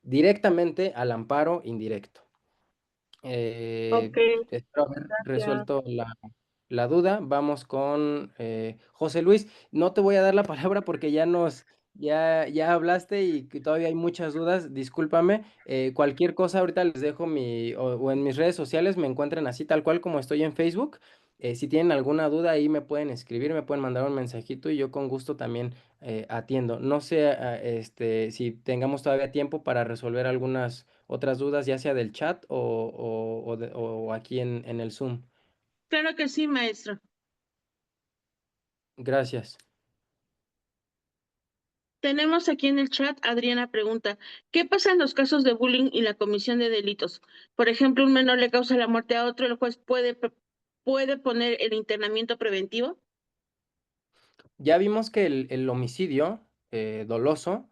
[SPEAKER 1] directamente al amparo indirecto.
[SPEAKER 5] Ok,
[SPEAKER 1] Espero haber
[SPEAKER 5] gracias.
[SPEAKER 1] resuelto la duda. Vamos con José Luis. No te voy a dar la palabra porque ya hablaste y que todavía hay muchas dudas. Discúlpame. Cualquier cosa ahorita les dejo o en mis redes sociales me encuentran así tal cual como estoy en Facebook. Si tienen alguna duda ahí me pueden escribir, me pueden mandar un mensajito y yo con gusto también atiendo. No sé si tengamos todavía tiempo para resolver algunas otras dudas, ya sea del chat o aquí en el Zoom.
[SPEAKER 5] Claro que sí, maestro.
[SPEAKER 1] Gracias.
[SPEAKER 5] Tenemos aquí en el chat, Adriana pregunta, ¿qué pasa en los casos de bullying y la comisión de delitos? Por ejemplo, un menor le causa la muerte a otro, ¿el juez puede poner el internamiento preventivo?
[SPEAKER 1] Ya vimos que el homicidio doloso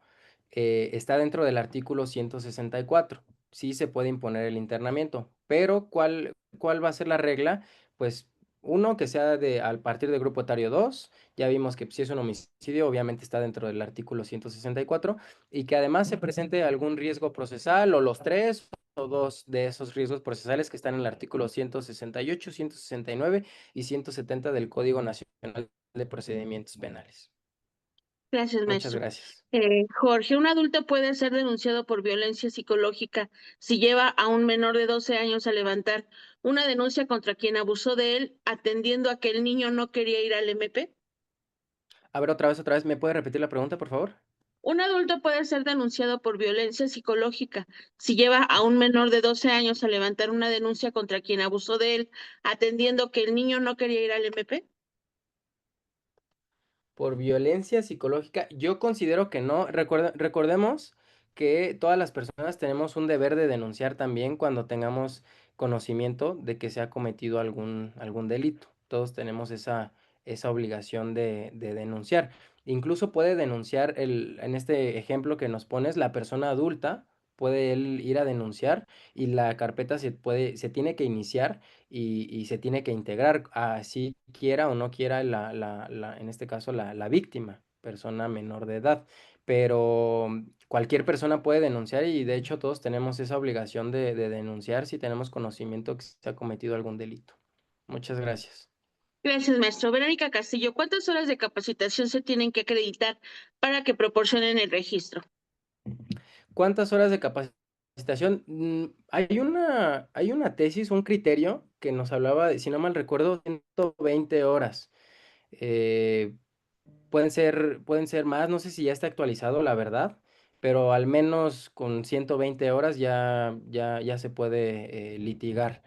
[SPEAKER 1] está dentro del artículo 164. Sí se puede imponer el internamiento, pero ¿cuál va a ser la regla? Pues uno, que sea al partir del grupo etario 2. Ya vimos que si es un homicidio, obviamente está dentro del artículo 164, y que además se presente algún riesgo procesal o los tres o dos de esos riesgos procesales que están en el artículo 168, 169 y 170 del Código Nacional de Procedimientos Penales.
[SPEAKER 5] Gracias,
[SPEAKER 1] Muchas
[SPEAKER 5] maestro.
[SPEAKER 1] gracias.
[SPEAKER 5] Jorge, un adulto puede ser denunciado por violencia psicológica si lleva a un menor de 12 años a levantar una denuncia contra quien abusó de él, atendiendo a que el niño no quería ir al MP.
[SPEAKER 1] A ver, otra vez, ¿me puede repetir la pregunta, por favor?
[SPEAKER 5] Un adulto puede ser denunciado por violencia psicológica si lleva a un menor de 12 años a levantar una denuncia contra quien abusó de él, atendiendo que el niño no quería ir al MP.
[SPEAKER 1] Por violencia psicológica, yo considero que no. Recordemos que todas las personas tenemos un deber de denunciar también cuando tengamos conocimiento de que se ha cometido algún delito. Todos tenemos esa obligación de denunciar. Incluso puede denunciar, en este ejemplo que nos pones, la persona adulta puede él ir a denunciar y la carpeta se tiene que iniciar y se tiene que integrar, así quiera o no quiera en este caso la víctima, persona menor de edad. Pero cualquier persona puede denunciar y de hecho todos tenemos esa obligación de denunciar si tenemos conocimiento que se ha cometido algún delito. Muchas gracias.
[SPEAKER 5] Gracias, maestro. Verónica Castillo, ¿cuántas horas de capacitación se tienen que acreditar para que proporcionen el registro?
[SPEAKER 1] ¿Cuántas horas de capacitación? Hay una tesis, un criterio que nos hablaba de, si no mal recuerdo, 120 horas. Eh, pueden ser más, no sé si ya está actualizado, la verdad, pero al menos con 120 horas ya se puede litigar.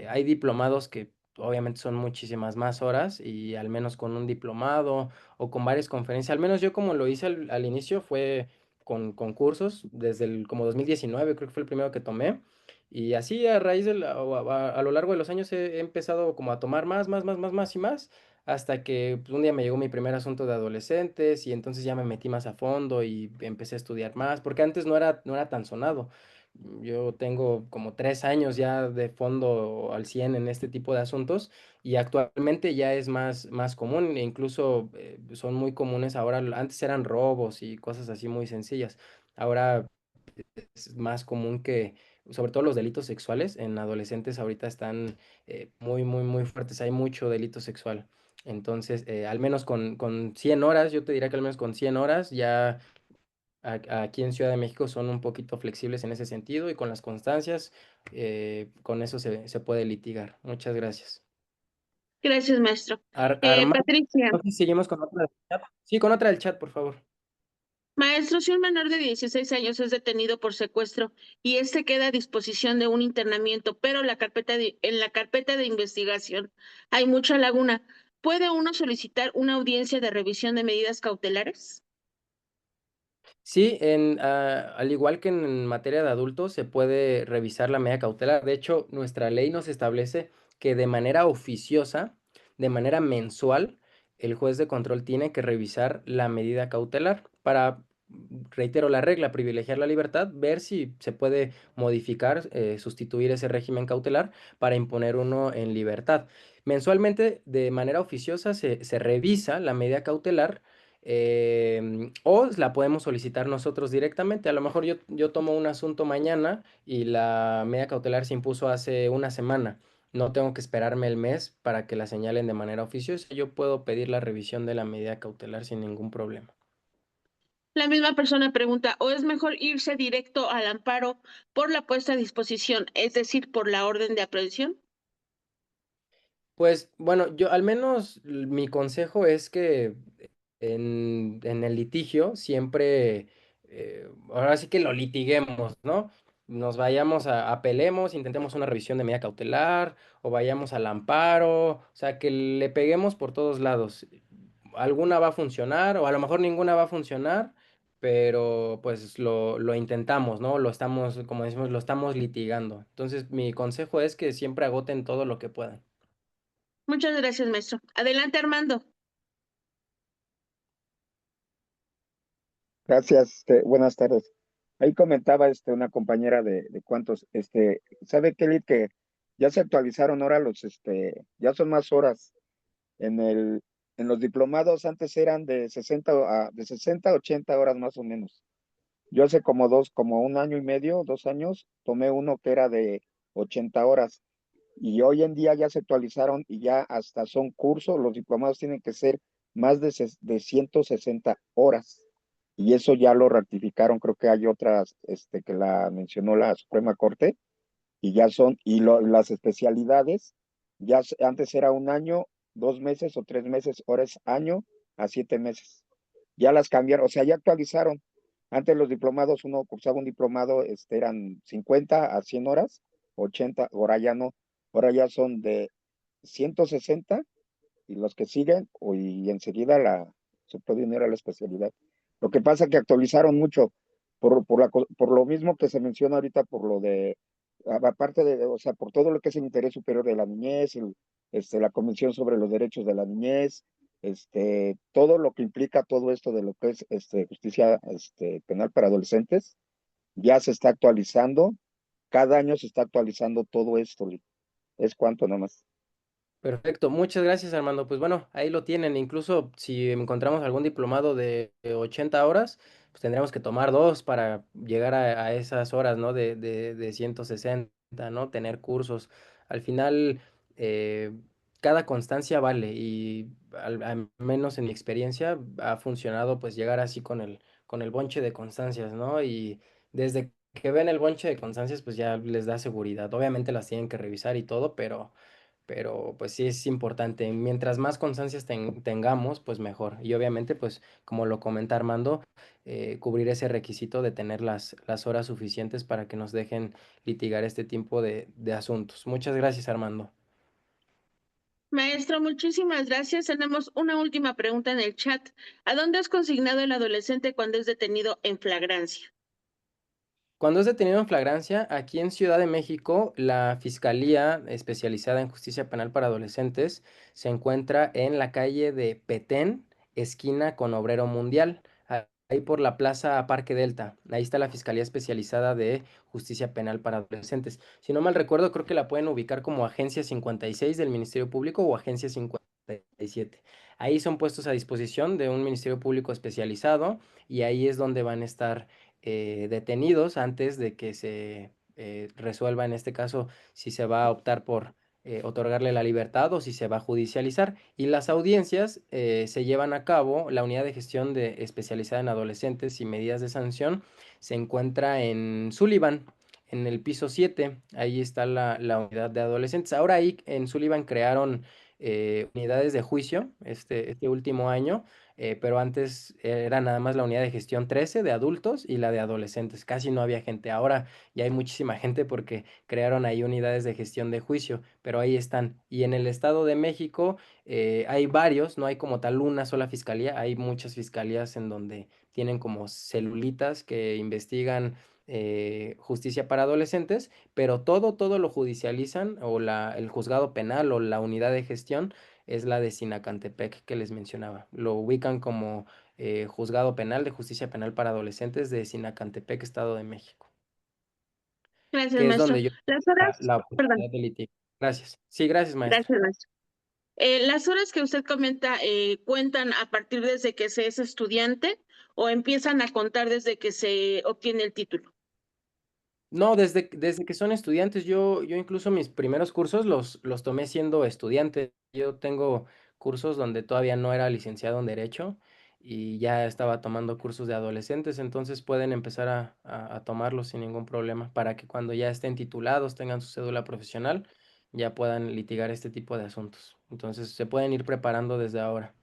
[SPEAKER 1] Hay diplomados que obviamente son muchísimas más horas y al menos con un diplomado o con varias conferencias, al menos yo como lo hice al inicio fue con cursos desde como 2019, creo que fue el primero que tomé. Y así a raíz a lo largo de los años he empezado como a tomar más y más hasta que pues, un día me llegó mi primer asunto de adolescentes y entonces ya me metí más a fondo y empecé a estudiar más, porque antes no era tan sonado. Yo tengo como 3 años ya de fondo al 100 en este tipo de asuntos y actualmente ya es más común e incluso son muy comunes ahora. Antes eran robos y cosas así muy sencillas. Ahora es más común que sobre todo los delitos sexuales en adolescentes ahorita están muy, muy, muy fuertes, hay mucho delito sexual. Entonces, al menos con 100 horas, yo te diría que al menos con 100 horas ya aquí en Ciudad de México son un poquito flexibles en ese sentido y con las constancias, con eso se puede litigar. Muchas gracias.
[SPEAKER 5] Gracias, maestro.
[SPEAKER 1] Armando,
[SPEAKER 5] Patricia,
[SPEAKER 1] no sé si seguimos con otra del chat. Sí, con otra del chat, por favor.
[SPEAKER 5] maestro, si un menor de 16 años es detenido por secuestro y este queda a disposición de un internamiento, pero en la carpeta de investigación hay mucha laguna, ¿puede uno solicitar una audiencia de revisión de medidas cautelares?
[SPEAKER 1] Sí, al igual que en materia de adultos, se puede revisar la medida cautelar. De hecho, nuestra ley nos establece que de manera oficiosa, de manera mensual, el juez de control tiene que revisar la medida cautelar para, reitero, la regla, privilegiar la libertad, ver si se puede modificar, sustituir ese régimen cautelar para imponer uno en libertad. Mensualmente, de manera oficiosa, se revisa la medida cautelar o la podemos solicitar nosotros directamente. A lo mejor yo tomo un asunto mañana y la medida cautelar se impuso hace una semana. No tengo que esperarme el mes para que la señalen de manera oficiosa. Yo puedo pedir la revisión de la medida cautelar sin ningún problema.
[SPEAKER 5] La misma persona pregunta, ¿o es mejor irse directo al amparo por la puesta a disposición, es decir, por la orden de aprehensión?
[SPEAKER 1] Pues bueno, yo al menos mi consejo es que en el litigio siempre, ahora sí que lo litiguemos, ¿no? Nos vayamos apelemos, intentemos una revisión de medida cautelar o vayamos al amparo, o sea, que le peguemos por todos lados. Alguna va a funcionar o a lo mejor ninguna va a funcionar, pero pues lo intentamos, ¿no? Lo estamos, como decimos, lo estamos litigando. Entonces, mi consejo es que siempre agoten todo lo que puedan.
[SPEAKER 5] Muchas gracias, maestro. Adelante, Armando.
[SPEAKER 10] Gracias, buenas tardes. Ahí comentaba una compañera de cuántos, ¿sabe qué, Lid? Que ya se actualizaron ahora ya son más horas. En los diplomados antes eran de 60 a 80 horas más o menos. Yo hace como un año y medio, 2 años, tomé uno que era de 80 horas. Y hoy en día ya se actualizaron y ya hasta son cursos, los diplomados tienen que ser más de 160 horas. Y eso ya lo ratificaron, creo que hay otras que la mencionó la Suprema Corte, y ya son, las especialidades, antes era un año, 2 meses o 3 meses, ahora es año a 7 meses. Ya las cambiaron, o sea, ya actualizaron. Antes los diplomados, uno cursaba un diplomado, eran 50 a 100 horas, 80, ahora ya no, ahora ya son de 160 y los que siguen, y enseguida se puede unir a la especialidad. Lo que pasa es que actualizaron mucho, por lo mismo que se menciona ahorita, por lo de, aparte de, o sea, por todo lo que es el interés superior de la niñez, la Convención sobre los Derechos de la Niñez, todo lo que implica todo esto de lo que es justicia penal para adolescentes, ya se está actualizando, cada año se está actualizando todo esto, es cuanto nomás.
[SPEAKER 1] Perfecto, muchas gracias Armando. Pues bueno, ahí lo tienen. Incluso si encontramos algún diplomado de 80 horas, pues tendremos que tomar dos para llegar a esas horas, ¿no? De 160, ¿no? Tener cursos. Al final, eh, cada constancia vale y al menos en mi experiencia ha funcionado pues llegar así con el bonche de constancias, ¿no? Y desde que ven el bonche de constancias, pues ya les da seguridad. Obviamente las tienen que revisar y todo, pero pues sí es importante. Mientras más constancias tengamos, pues mejor. Y obviamente, pues como lo comenta Armando, cubrir ese requisito de tener las horas suficientes para que nos dejen litigar este tipo de asuntos. Muchas gracias, Armando.
[SPEAKER 5] Maestro, muchísimas gracias. Tenemos una última pregunta en el chat. ¿A dónde es consignado el adolescente cuando es detenido en flagrancia?
[SPEAKER 1] Cuando es detenido en flagrancia, aquí en Ciudad de México, la Fiscalía especializada en justicia penal para adolescentes se encuentra en la calle de Petén, esquina con Obrero Mundial, ahí por la Plaza Parque Delta. Ahí está la Fiscalía especializada de justicia penal para adolescentes. Si no mal recuerdo, creo que la pueden ubicar como Agencia 56 del Ministerio Público o Agencia 57. Ahí son puestos a disposición de un Ministerio Público especializado y ahí es donde van a estar detenidos antes de que se resuelva en este caso si se va a optar por otorgarle la libertad o si se va a judicializar. Y las audiencias se llevan a cabo, la unidad de gestión especializada en adolescentes y medidas de sanción se encuentra en Sullivan, en el piso 7, ahí está la unidad de adolescentes. Ahora ahí en Sullivan crearon unidades de juicio este último año, pero antes era nada más la unidad de gestión 13 de adultos y la de adolescentes. Casi no había gente. Ahora ya hay muchísima gente porque crearon ahí unidades de gestión de juicio, pero ahí están. Y en el Estado de México hay varios, no hay como tal una sola fiscalía, hay muchas fiscalías en donde tienen como celulitas que investigan justicia para adolescentes, pero todo lo judicializan o el juzgado penal o la unidad de gestión es la de Sinacantepec que les mencionaba. Lo ubican como juzgado penal de justicia penal para adolescentes de Sinacantepec, Estado de México,
[SPEAKER 5] Gracias,
[SPEAKER 1] que es
[SPEAKER 5] maestro.
[SPEAKER 1] donde yo
[SPEAKER 5] Las
[SPEAKER 1] tengo
[SPEAKER 5] horas,
[SPEAKER 1] la
[SPEAKER 5] perdón,
[SPEAKER 1] oportunidad de litigar. Gracias. Sí, gracias, maestra.
[SPEAKER 5] gracias, maestro. Las horas que usted comenta, ¿cuentan a partir desde que se es estudiante o empiezan a contar desde que se obtiene el título?
[SPEAKER 1] No, desde que son estudiantes, yo incluso mis primeros cursos los tomé siendo estudiante. Yo tengo cursos donde todavía no era licenciado en Derecho y ya estaba tomando cursos de adolescentes, entonces pueden empezar a tomarlos sin ningún problema para que cuando ya estén titulados, tengan su cédula profesional, ya puedan litigar este tipo de asuntos. Entonces se pueden ir preparando desde ahora.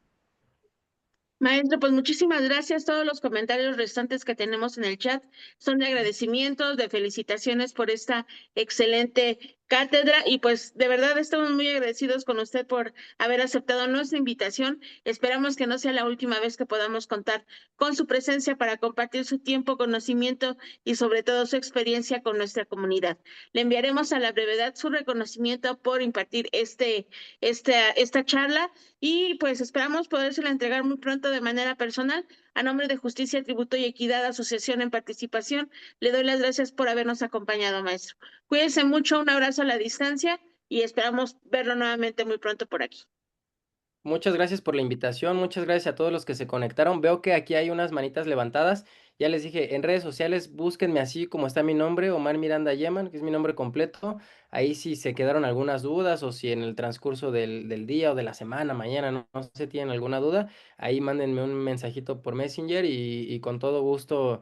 [SPEAKER 5] Maestro, pues muchísimas gracias. Todos los comentarios restantes que tenemos en el chat son de agradecimientos, de felicitaciones por esta excelente cátedra y pues de verdad estamos muy agradecidos con usted por haber aceptado nuestra invitación. Esperamos que no sea la última vez que podamos contar con su presencia para compartir su tiempo, conocimiento y sobre todo su experiencia con nuestra comunidad. Le enviaremos a la brevedad su reconocimiento por impartir esta charla y pues esperamos podérsela entregar muy pronto de manera personal. A nombre de Justicia, Tributo y Equidad, Asociación en Participación, le doy las gracias por habernos acompañado, maestro. Cuídense mucho, un abrazo a la distancia y esperamos verlo nuevamente muy pronto por aquí.
[SPEAKER 1] Muchas gracias por la invitación, muchas gracias a todos los que se conectaron. Veo que aquí hay unas manitas levantadas. Ya les dije, en redes sociales búsquenme así como está mi nombre, Omar Miranda Yeman, que es mi nombre completo. Ahí si se quedaron algunas dudas o si en el transcurso del día o de la semana, mañana, no sé, tienen alguna duda, ahí mándenme un mensajito por Messenger y con todo gusto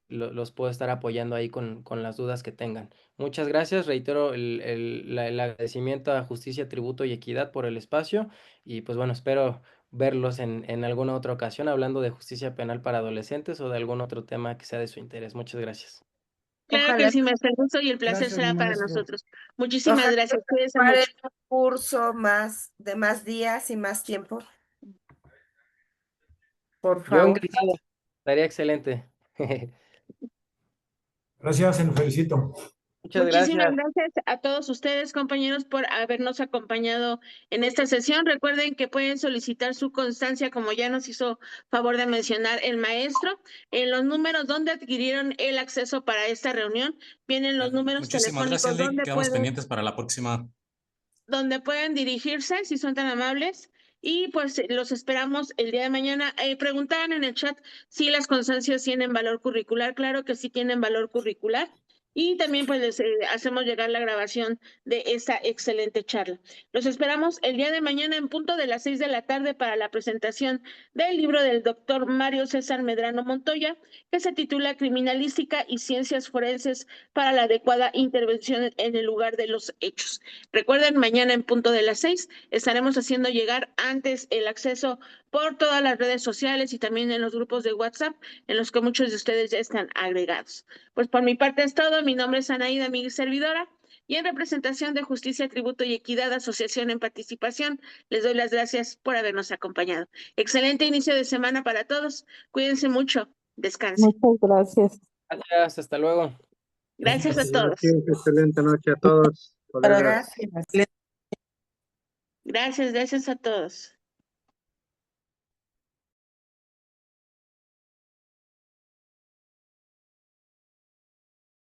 [SPEAKER 1] los puedo estar apoyando ahí con las dudas que tengan. Muchas gracias, reitero el agradecimiento a Justicia, Tributo y Equidad por el espacio. Y pues bueno, espero verlos en alguna otra ocasión hablando de justicia penal para adolescentes o de algún otro tema que sea de su interés. Muchas gracias.
[SPEAKER 5] Claro que
[SPEAKER 7] Ojalá,
[SPEAKER 5] sí, maestro. El gusto y el placer
[SPEAKER 6] Gracias,
[SPEAKER 5] será para
[SPEAKER 6] maestro.
[SPEAKER 5] nosotros. Muchísimas
[SPEAKER 7] ojalá
[SPEAKER 5] gracias. Cuídense
[SPEAKER 7] prepare
[SPEAKER 5] mucho.
[SPEAKER 7] un curso de más días y más tiempo, por
[SPEAKER 1] Yo
[SPEAKER 7] favor.
[SPEAKER 1] encantado, estaría excelente.
[SPEAKER 8] Gracias, los felicito.
[SPEAKER 1] Muchas
[SPEAKER 5] Muchísimas
[SPEAKER 1] gracias.
[SPEAKER 5] gracias a todos ustedes, compañeros, por habernos acompañado en esta sesión. Recuerden que pueden solicitar su constancia, como ya nos hizo favor de mencionar el maestro, en los números donde adquirieron el acceso para esta reunión. Vienen los números
[SPEAKER 11] Muchísimas
[SPEAKER 5] telefónicos
[SPEAKER 11] gracias, Lick. Quedamos
[SPEAKER 5] donde
[SPEAKER 11] pendientes para la próxima.
[SPEAKER 5] pueden dirigirse, si son tan amables. Y pues los esperamos el día de mañana. Preguntaban en el chat si las constancias tienen valor curricular. Claro que sí tienen valor curricular. Y también pues les hacemos llegar la grabación de esta excelente charla. Los esperamos el día de mañana en punto de las 6 de la tarde para la presentación del libro del doctor Mario César Medrano Montoya, que se titula Criminalística y Ciencias Forenses para la adecuada intervención en el lugar de los hechos. Recuerden, mañana en punto de las 6 estaremos haciendo llegar antes el acceso por todas las redes sociales y también en los grupos de WhatsApp en los que muchos de ustedes ya están agregados. Pues por mi parte es todo. Mi nombre es Anaída, mi servidora, y en representación de Justicia, Tributo y Equidad, Asociación en Participación, les doy las gracias por habernos acompañado. Excelente inicio de semana para todos. Cuídense mucho. Descansen.
[SPEAKER 7] Muchas gracias.
[SPEAKER 1] Gracias, hasta luego.
[SPEAKER 5] Gracias a
[SPEAKER 4] Buenas
[SPEAKER 5] todos.
[SPEAKER 4] noches, excelente noche a todos, colegas.
[SPEAKER 7] Gracias.
[SPEAKER 5] Gracias a todos.